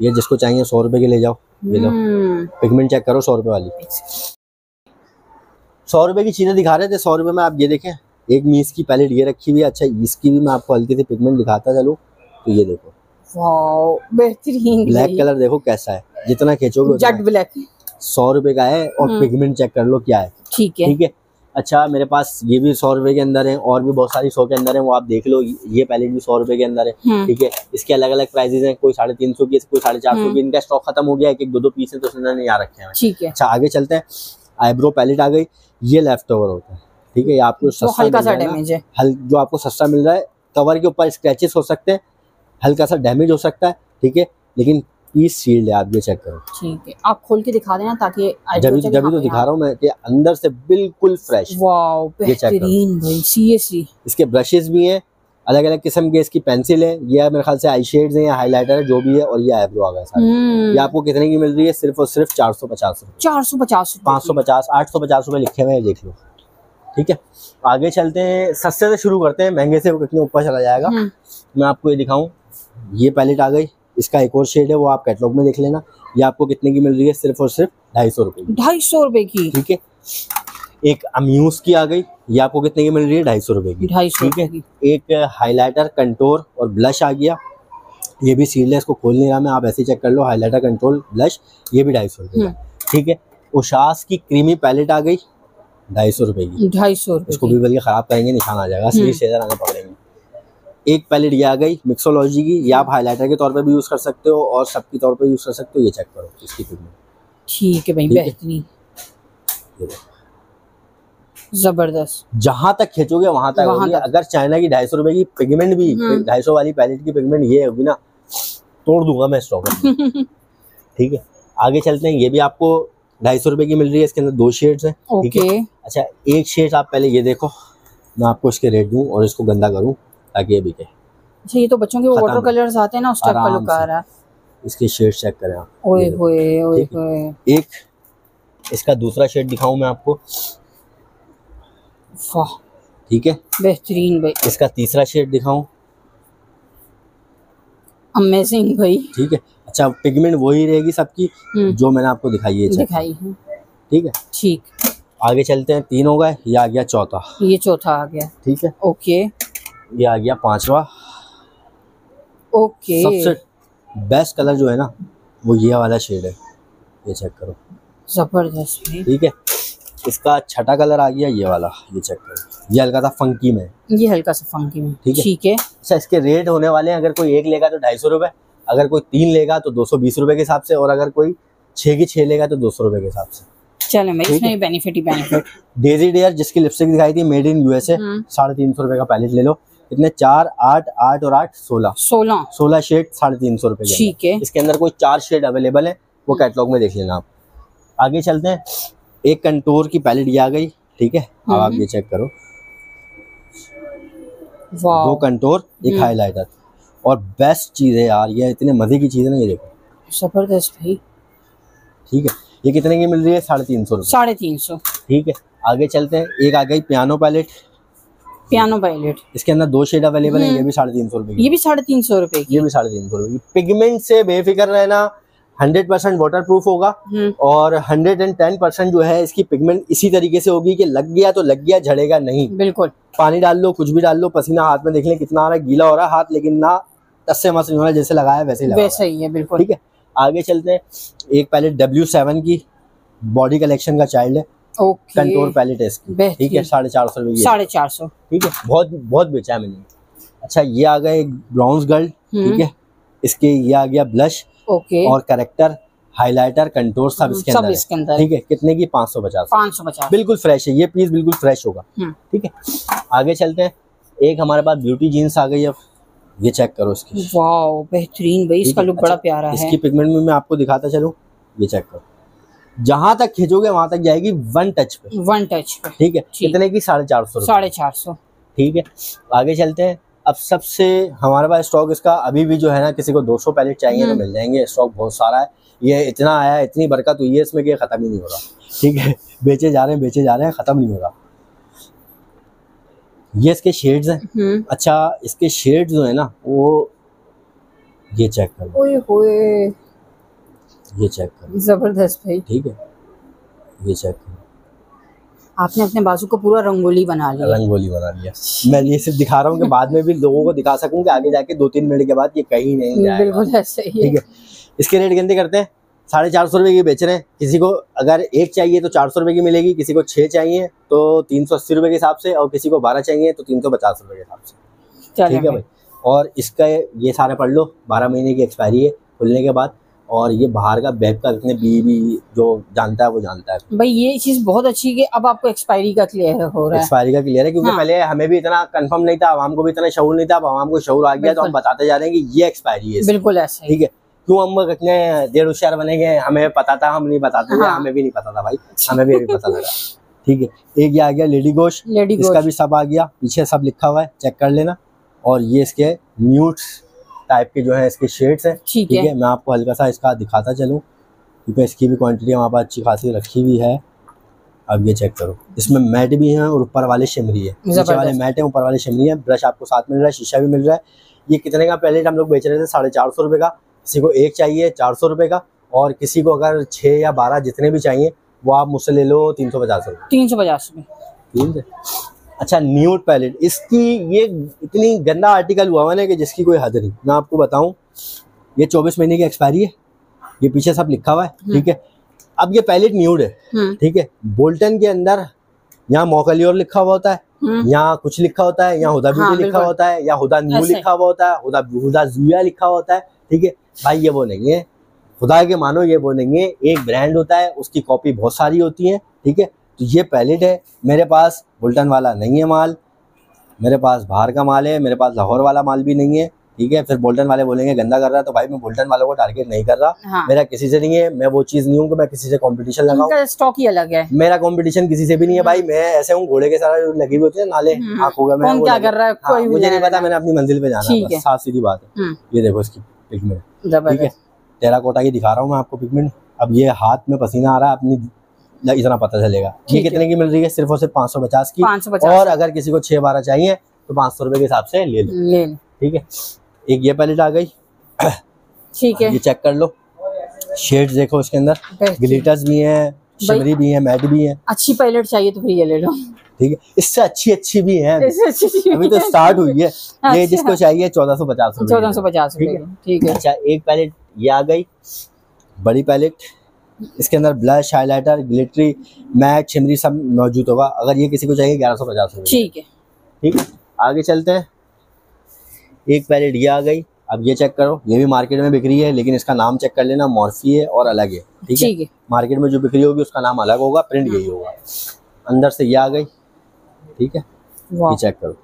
ये जिसको चाहिए 100 रुपए के ले जाओ। ये लो पिगमेंट चेक करो, 100 रुपए वाली। 100 रुपए की चीजें दिखा रहे थे, 100 रुपए में आप ये देखें, एक मीस की पैलेट ये रखी हुई है। अच्छा, इसकी भी मैं आपको हल्की सी पिगमेंट दिखाता चलो, तो ये देखो, वाओ बेहतरीन ब्लैक कलर देखो कैसा है, जितना खींचोगे जेट ब्लैक। 100 रुपए का है, और पिगमेंट चेक कर लो क्या है, ठीक है, ठीक है। अच्छा मेरे पास ये भी 100 रुपए के अंदर है, और भी बहुत सारी 100 के अंदर है, वो आप देख लो। ये पैलेट भी 100 रुपए के अंदर है, ठीक है। इसके अलग अलग प्राइसेस हैं, कोई 350 की, कोई 450 की। इनका स्टॉक खत्म हो गया, एक दो पीस है तो उसने यहाँ रखे हैं, ठीक है। अच्छा आगे चलते हैं। आईब्रो पैलेट आ गई, ये लेफ्ट ओवर होता है, ठीक है। ये आपको सस्ता हल्का सा डैमेज है, जो आपको सस्ता मिल रहा है। कवर के ऊपर स्क्रैचेस हो सकते हैं, हल्का सा डैमेज हो सकता है, ठीक है, लेकिन पीस सील्ड है, आप ये चेक करो, ठीक है। आप खोल के दिखा देना ताकि जब तो दिखा रहा हूँ मैं कि अंदर से बिल्कुल फ्रेश। वाओ बेहतरीन भाई, सीरियसली। इसके ब्रशेस भी हैं, अलग अलग किस्म के। इसकी पेंसिल है, ये मेरे ख्याल से आई शेड्स हैं या हाइलाइटर है, जो भी है। और ये आईब्रो आ गया सारा। ये आपको कितने की मिल रही है? सिर्फ और सिर्फ 450 रुपये। 450, 550, 850 रुपये लिखे हुए हैं, देख लो, ठीक है। आगे चलते हैं, सस्ते से शुरू करते हैं, महंगे से कितने ऊपर चला जाएगा। मैं आपको ये दिखाऊं, ये पैलेट आ गई, इसका एक और शेड है, वो आप कैटलॉग में देख लेना। ये आपको कितने की मिल रही है? सिर्फ और सिर्फ 250 रुपये। 250 रुपए की, ठीक है। एक अम्यूज की आ गई, ये आपको कितने की मिल रही है? 250 रुपये की, 250, ठीक है। एक हाइलाइटर, कंटोर और ब्लश आ गया, ये भी सील्ड है, इसको खोल नहीं रहा मैं, आप ऐसे चेक कर लो। हाइलाइटर, कंट्रोल, ब्लश, ये भी 250 रुपये का, ठीक है। उशास की क्रीमी पैलेट आ गई, 250 रुपये की, 250 रुपये। इसको भी बल्कि खराब करेंगे, निशान आ जाएगा, सीरीज शेजर आना पकड़ेंगे। एक पैलेट ये आ गई मिक्सोलॉजी की, ये आप हाइलाइटर के तौर पे भी यूज कर सकते हो और सब के तौर पे यूज कर सकते हो। ये चेक करो इसकी पिगमेंट, ठीक है भाई, बेहतरीन, जबरदस्त। जहां तक खींचोगे वहां तक होगी। अगर चाइना की 250 रुपए की पिगमेंट भी, 250 वाली पैलेट की पिगमेंट ये होगी ना, तोड़ दूंगा मैं स्टॉक ठीक है। आगे चलते हैं, ये भी आपको 250 रुपए की मिल रही है, इसके अंदर 2 शेड्स हैं, ठीक है। अच्छा एक शेड आप पहले ये देखो, मैं आपको इसके रेट दूं और इसको गंदा करूं ताकि ये बिके। अच्छा ये तो बच्चों के वाटर कलर्स आते हैं ना, उस टाइप का लुक आ रहा है। इसके शेड चेक करें आप, ओए होए ओए होए। एक इसका दूसरा शेड दिखाऊं मैं आपको, वाह ठीक है, बेहतरीन भाई। इसका तीसरा शेड दिखाऊं, अमेजिंग भाई, ठीक है। अच्छा पिगमेंट वही रहेगी सबकी जो मैंने आपको दिखाई है, ठीक है, ठीक। आगे चलते हैं, 3 हो गए, ये आ गया चौथा, ये चौथा आ गया, ठीक है, ओके। ये आ गया 5वां, ओके। सबसे बेस्ट कलर जो है ना वो ये वाला शेड है, ये चेक करो, जबरदस्त भाई, ठीक है। इसका छठा कलर आ गया ये वाला, ये चेक करो, ये हल्का सा फंकी में, ये हल्का सा फंकी में, ठीक है। अच्छा इसके रेट होने वाले हैं, अगर कोई एक लेगा तो 250 रुपये, अगर कोई 3 लेगा तो 220 रुपये के हिसाब से, और अगर कोई 6 की 6 लेगा तो 200 रुपये के हिसाब से। चले भाई, इसमें बेनिफिट ही बेनिफिट। डेजी डियर जिसकी लिपस्टिक दिखाई थी, मेड इन यूएसए, 350 रुपये का पैलेट ले लो। कितने? 4, 8, 8 और 8 16 शेड, 350 रुपये, ठीक है। इसके अंदर कोई 4 शेड अवेलेबल है, वो कैटलॉग में देख लेना आप। आगे चलते हैं, एक कंटूर की पैलेट ये आ गई, ठीक है। अब आप ये चेक करो, 2 कंटूर, एक हाइलाइटर, और बेस्ट चीज है यार, ये इतने मजे की चीज है ना, ये देखो, जबरदस्त भाई, ठीक है। ये कितने की मिल रही है? 350 रुपये, 350, ठीक है। आगे चलते हैं, एक आ गई पियानो पैलेट, इसके अंदर 2 शेड अवेलेबल है, ये भी 350 रुपये, ये भी 350 रुपये, ये भी 350 रुपये की। पिगमेंट से बेफिक्र रहना, 100% वाटर प्रूफ होगा, और 110% जो है इसकी पिगमेंट इसी तरीके से होगी कि लग गया तो लग गया, झड़ेगा नहीं। बिल्कुल, पानी डाल लो, कुछ भी डाल लो, पसीना हाथ में देख लें कितना आ रहा है, गीला हो रहा है हाथ, लेकिन ना टस से मस नहीं हो रहा, जैसे लगाया वैसे ही है, बिल्कुल, ठीक है। आगे चलते हैं, एक पैलेट W7 की बॉडी कलेक्शन का चाइल्ड है, कंटूर पैलेट है इसकी, ठीक है, 450 रुपये, 450, ठीक है, बहुत बेचा है मैंने। अच्छा ये आ गया एक ब्राउन्स गर्ल, ठीक है, इसके ये आ गया ब्लश, ओके, और करेक्टर, हाइलाइटर, कंटूर सब इसके अंदर, ठीक है। कितने की? 550, बिल्कुल फ्रेश है ये पीस, बिल्कुल फ्रेश होगा, ठीक है। आगे चलते हैं, एक हमारे पास ब्यूटी जीन्स आ गई, अब ये चेक करो इसकी, वाओ बेहतरीन भाई, इसका लुक बड़ा प्यारा है। इसकी पिगमेंट में मैं आपको दिखाता चलूं, ये चेक करो, जहां तक खींचोगे वहां तक जाएगी, 1 टच पे, ठीक है। कितने की? 450, ठीक है। आगे चलते हैं, अब सबसे हमारे पास स्टॉक इसका अभी भी जो है ना, किसी को 200 पैलेट चाहिए तो मिल जाएंगे, स्टॉक बहुत सारा है, ये इतना आया है, इतनी बरकत हुई है इसमें कि खत्म ही नहीं हो रहा, ठीक है। बेचे जा रहे हैं, खत्म नहीं हो रहा। ये इसके शेड्स हैं, अच्छा इसके शेड्स जो है ना वो ये चेक करो, ये चेक करो, जबरदस्त भाई, ठीक है, ये चेक करो, आपने अपने बाजू को पूरा रंगोली बना लिया। मैं ये सिर्फ दिखा रहा हूँ कि बाद में भी लोगों को दिखा सकूं कि आगे जाके 2-3 मिनट के बाद ये कहीं नहीं जाएगा, बिल्कुल ऐसे ही, ठीक है। इसके रेट गिनती करते हैं, 450 रुपए की बेच रहे हैं। किसी को अगर एक चाहिए तो 400 रुपए की मिलेगी, किसी को 6 चाहिए तो 380 रुपए के हिसाब से, और किसी को 12 चाहिए तो 350 रुपए के हिसाब से। ठीक है भाई। और इसका ये सारे पढ़ लो, 12 महीने की एक्सपायरी है खुलने के बाद। और ये बाहर का बैग का कितने बी जो जानता है वो जानता है भाई। ये चीज बहुत अच्छी है कि अब आपको एक्सपायरी का क्लियर हो रहा है। एक्सपायरी का क्लियर है, क्योंकि हाँ। पहले हमें भी इतना कंफर्म नहीं था, आवाम को भी इतना शऊर नहीं था। अब आवाम को शऊर आ गया तो हम बताते जा रहे हैं कि ये एक्सपायरी है। बिल्कुल ऐसा। ठीक है। क्यों हम कितने देर होशियार बनेंगे, हमें पता था, हम नहीं बताते थे। हमें भी नहीं पता था भाई, हमें भी अभी पता लगा। ठीक है। एक ये आ गया लेडी गोश्त, इसका भी सब आ गया, पीछे सब लिखा हुआ है, चेक कर लेना। और ये इसके न्यूट्स टाइप के जो है इसके शेड्स हैं। ठीक है। मैं आपको हल्का सा इसका दिखाता चलूँ, क्योंकि इसकी भी क्वांटिटी हमारे पास अच्छी खासी रखी हुई है। अब ये चेक करो, इसमें मैट भी है और ऊपर वाले शिमरी है। नीचे वाले मैट है, ऊपर वाले शिमरी है। ब्रश आपको साथ मिल रहा है, शीशा भी मिल रहा है। ये कितने का पैलेट हम लोग बेच रहे थे? 450 रुपये का। किसी को एक चाहिए 400 रुपये का, और किसी को अगर 6 या 12 जितने भी चाहिए वो आप मुझसे ले लो 350 रुपये। 350 रुपये। ठीक है। अच्छा, न्यूड पैलेट, इसकी ये इतनी गंदा आर्टिकल हुआ है ना कि जिसकी कोई हद नहीं। मैं आपको बताऊं, ये 24 महीने की एक्सपायरी है, ये पीछे सब लिखा हुआ है। ठीक है। अब ये पैलेट न्यूड है। ठीक है। बोल्टन के अंदर यहाँ मोकलियोर लिखा हुआ होता है, यहाँ कुछ लिखा होता है, यहाँ हुदा ब्यूटी लिखा होता है, या हुदा न्यू लिखा हुआ होता है, हुदा जुया लिखा होता है। ठीक है भाई, ये वो नहीं है, खुदा के मानो ये वो नहीं है। एक ब्रांड होता है, उसकी कॉपी बहुत सारी होती है। ठीक है। तो ये पैलेट है, मेरे पास बुल्टन वाला नहीं है माल, मेरे पास बाहर का माल है, मेरे पास लाहौर वाला माल भी नहीं है। ठीक है। फिर बुल्टन वाले बोलेंगे गंदा कर रहा है, तो भाई मैं बुल्टन वालों को टारगेट नहीं कर रहा। हाँ। मेरा किसी से नहीं है, मैं वो चीज नहीं हूँ कि मैं किसी से कंपटीशन लगाऊं। स्टॉक ही अलग है, मेरा कंपटीशन किसी से भी नहीं है भाई। मैं ऐसे हूँ, घोड़े के सारा लगी हुई होती है नाले आंखों का, मैं क्या कर रहा है कोई मुझे नहीं पता, मैंने अपनी मंजिल पे जाना है, साफ सीधी बात है। ये देखो इसकी पिगमेंट, ठीक है, टेराकोटा की दिखा रहा हूँ मैं आपको पिगमेंट। अब ये हाथ में पसीना आ रहा है, अपनी इतना पता चलेगा। ये कितने की मिल रही है? सिर्फ और सिर्फ 550 की। 550। और अगर किसी को 6-12 चाहिए तो 500 रुपए के हिसाब से ले लो। ठीक है। एक ये पैलेट आ गई। ठीक है। ये चेक कर लो, शेड्स देखो इसके अंदर, ग्लिटर्स भी हैं, शिमरी भी है, मैट भी है। अच्छी पैलेट चाहिए तो फिर ये ले लो। ठीक है। इससे अच्छी भी है, अभी तो स्टार्ट हुई है। ये जिसको चाहिए 1450 रुपए। 1450 रुपए। ठीक है। अच्छा, एक पैलेट ये आ गई, बड़ी पैलेट। इसके अंदर blush, highlighter, glittery, matte, shimmery सब मौजूद होगा। अगर ये किसी को चाहिए 1150 रुपए। ठीक है। ठीक है। आगे चलते हैं। एक पैलेट ये आ गई। अब ये चेक करो, ये भी मार्केट में बिक रही है, लेकिन इसका नाम चेक कर लेना, मॉर्फी है और अलग है। ठीक है। मार्केट में जो बिक्री होगी उसका नाम अलग होगा, प्रिंट यही होगा। अंदर से ये आ गई। ठीक है। ये चेक करो,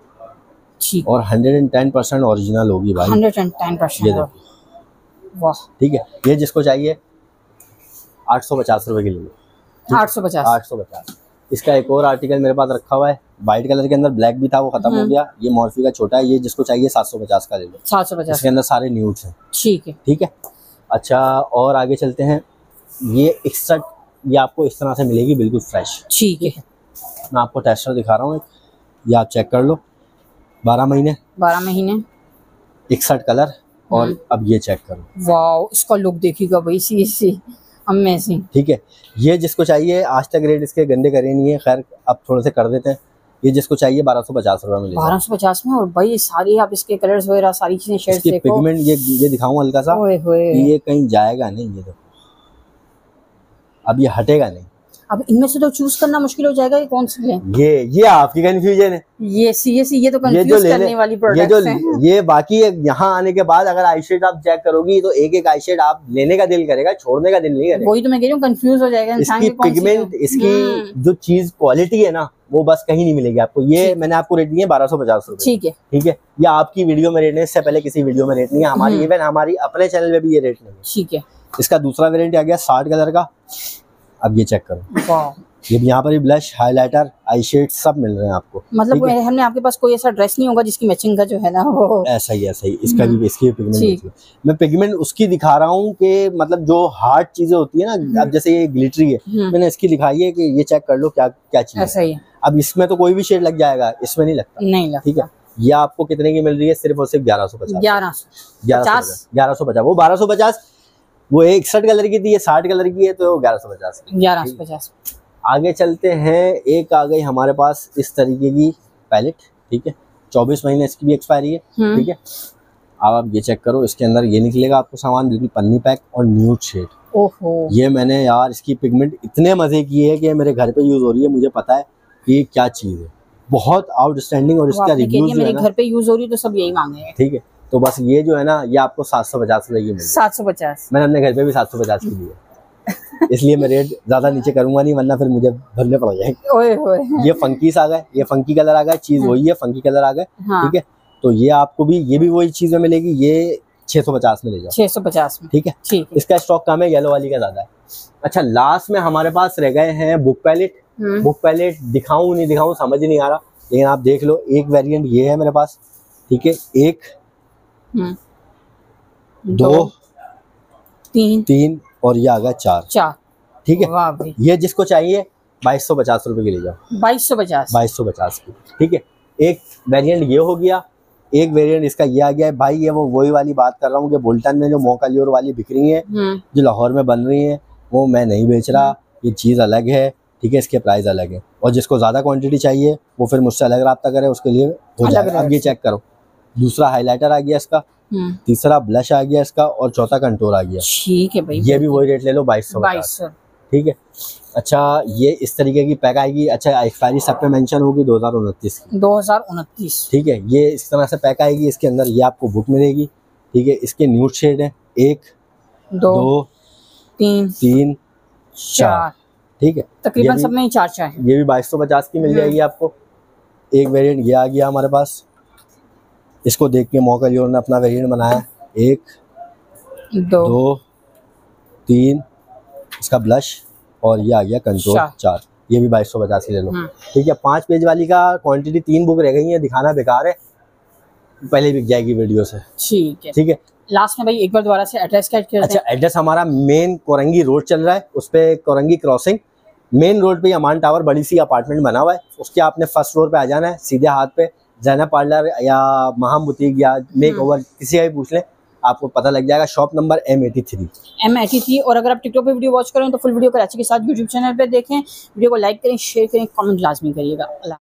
ठीक, और 110% ओरिजिनल होगी भाई। 110%। ये देखो, वाह। ठीक है। ये जिसको चाहिए 850 रुपए के लिए। 850। इसका एक और आर्टिकल मेरे पास रखा हुआ है, व्हाइट कलर के अंदर, ब्लैक भी था वो खत्म हो गया। ये मॉर्फी का छोटा है, ये जिसको चाहिए 750 का ले लो। 750। इसके अंदर सारे न्यूड्स हैं। ठीक है। ठीक है। अच्छा, और आगे चलते हैं। ये 61, ये आपको इस तरह से मिलेगी, बिल्कुल फ्रेश। ठीक है। मैं आपको टेस्टर दिखा रहा हूँ, ये आप चेक कर लो। 12 महीने 61 कलर। और अब ये चेक करो, वाह, इसका लुक देखिएगा भाई, सी अमेजिंग। ठीक है। ये जिसको चाहिए, आज तक रेट इसके गंदे करे नहीं है, खैर अब थोड़े से कर देते हैं। ये जिसको चाहिए 1250 रुपए मिलेगा। 1250 में। और भाई सारी आप इसके कलर्स वगैरह सारी चीजें, शेड्स देखो, पिगमेंट ये दिखाऊं हल्का सा, ये कहीं जाएगा नहीं, ये देखो, अब ये हटेगा नहीं। अब इनमें से तो चूज करना मुश्किल हो जाएगा कि कौन सी लें। ये आपकी कंफ्यूजन है। ये तो कंफ्यूज करने वाली प्रोडक्ट्स हैं। ये बाकी यहाँ आने के बाद अगर आई शेड आप चेक करोगी तो एक आई शेड आप लेने का दिल करेगा, छोड़ने का दिल नहीं करेगा। वही तो मैं कह रही हूँ, कंफ्यूज हो जाएगा इंसान। इसकी पिगमेंट, इसकी जो चीज क्वालिटी है ना, वो बस कहीं नहीं मिलेगी आपको। ये मैंने आपको रेट दिए 1250 रुपए। ठीक है। ठीक है। ये आपकी वीडियो में रेट है, इससे पहले किसी वीडियो में रेट नहीं है हमारी, इवन हमारी अपने चैनल में भी ये रेट नहीं है। ठीक है। इसका दूसरा वेरिएंट आ गया 60 कलर का। अब ये चेक करो, ये यहाँ पर भी ब्लश, हाइलाइटर, आई शेड सब मिल रहे हैं आपको। मतलब हमने आपके पास कोई ऐसा ड्रेस नहीं होगा जिसकी मैचिंग का जो है ना वो ऐसा ही इसका भी, इसकी भी पिगमेंट। मैं पिगमेंट उसकी दिखा रहा हूँ कि मतलब जो हार्ड चीजें होती है ना, अब जैसे ये ग्लिटरी है, मैंने इसकी दिखाई है कि ये चेक कर लो क्या क्या चीज है। अब इसमें तो कोई भी शेड लग जाएगा, इसमें नहीं लगता। नहीं लगता। ठीक है। ये आपको कितने की मिल रही है? सिर्फ और सिर्फ 1150। 1150। वो 1250, वो 61 कलर की थी, ये 60 कलर की है, तो 1150। आगे चलते हैं। एक आ गई हमारे पास इस तरीके की पैलेट। ठीक है। 24 महीने इसकी भी एक्सपायरी है। ठीक है। अब आप ये चेक करो, इसके अंदर ये निकलेगा आपको सामान, बिल्कुल पन्नी पैक और न्यूड शेड। ओहो, ये मैंने यार इसकी पिगमेंट इतने मजे की है कि मेरे घर पे यूज हो रही है, मुझे पता है कि क्या चीज है, बहुत आउटस्टैंडिंग। और इसका रिव्यूज जो है मेरे ना, घर पे यूज हो रही है तो सब यही मांगे। ठीक है, तो बस ये जो है ना, ये आपको 750 रुपए की मिली। 750। मैंने अपने घर पे भी 750 की ली है, इसलिए मैं रेट ज्यादा नीचे करूंगा नहीं, वरना फिर मुझे भरने पड़ जाएंगे। ओए होए। ये फंकीस आ गए, ये फंकी कलर आ गए, चीज वही है, फंकी कलर आ गए। हाँ। ठीक है, तो ये आपको भी, ये भी वही चीज में मिलेगी, ये 650 में ले जाओ। 650 में, ठीक है, ठीक है। इसका स्टॉक कम है, येलो वाली का ज्यादा है। अच्छा, लास्ट में हमारे पास रह गए हैं बुक पैलेट। बुक पैलेट दिखाऊं नहीं दिखाऊं समझ नहीं आ रहा, लेकिन आप देख लो, एक वेरिएंट ये है मेरे पास। ठीक है, एक, दो, तीन और ये आ गया चार। ठीक है, वाह भाई। ये जिसको चाहिए 2250 रुपए की ले जाओ। 2250 की। ठीक है, एक वेरिएंट ये हो गया, एक वेरिएंट इसका ये आ गया है भाई। ये वो वही वाली बात कर रहा हूँ कि बोल्टन में जो मोकाल्योर वाली बिक रही है, जो लाहौर में बन रही है, वो मैं नहीं बेच रहा, ये चीज़ अलग है। ठीक है, इसके प्राइस अलग है, और जिसको ज़्यादा क्वांटिटी चाहिए वो फिर मुझसे अलग रब्ता करे, उसके लिए हो जाएगा। अब ये चेक करो, दूसरा हाइलाइटर आ गया इसका, तीसरा ब्लश आ गया इसका, और चौथा कंटूर आ गया। ठीक है भाई, ये भी वही रेट ले लो, 2200। ठीक है, अच्छा ये इस तरीके की पैक आएगी। अच्छा, एक्सपायरी सब पे मेंशन होगी 2029 की। 2029। ठीक है, ये इस तरह से पैक आएगी, इसके अंदर ये आपको बुक मिलेगी। ठीक है, इसके न्यूड शेड है 1, 2, 3, 4। ठीक है, तकरीबन सब में 4 है। ये भी 2250 की मिल जाएगी आपको। एक वेरिएंट ये आ गया हमारे पास, इसको देख के मोकाल्योर ने अपना वेरिएंट बनाया। 1, 2, 3, इसका ब्लश, और ये आ गया कंट्रोल 4। ये भी 2250 की ले लो। ठीक है, 5 पेज वाली का क्वांटिटी 3 बुक रह गई है, दिखाना बेकार है, पहले बिक जाएगी वीडियो से। ठीक है, लास्ट में भाई एक बार दोबारा से एड्रेस क्या है? अच्छा, एड्रेस हमारा मेन कोरंगी रोड चल रहा है, उस पे कोरंगी क्रॉसिंग मेन रोड पे अमान टावर बड़ी सी अपार्टमेंट बना हुआ है, उसके आपने फर्स्ट फ्लोर पे आ जाना है। सीधे हाथ पे जैना पार्लर या महाम बुटीक या मेक ओवर किसी का भी पूछ लें, आपको पता लग जाएगा। Shop number M83। और अगर आप टिकटॉक पे वीडियो वॉच करें तो फुल वीडियो कराची के साथ यूट्यूब चैनल पे देखें। वीडियो को लाइक करें, शेयर करें, कमेंट लाजमी करिएगा।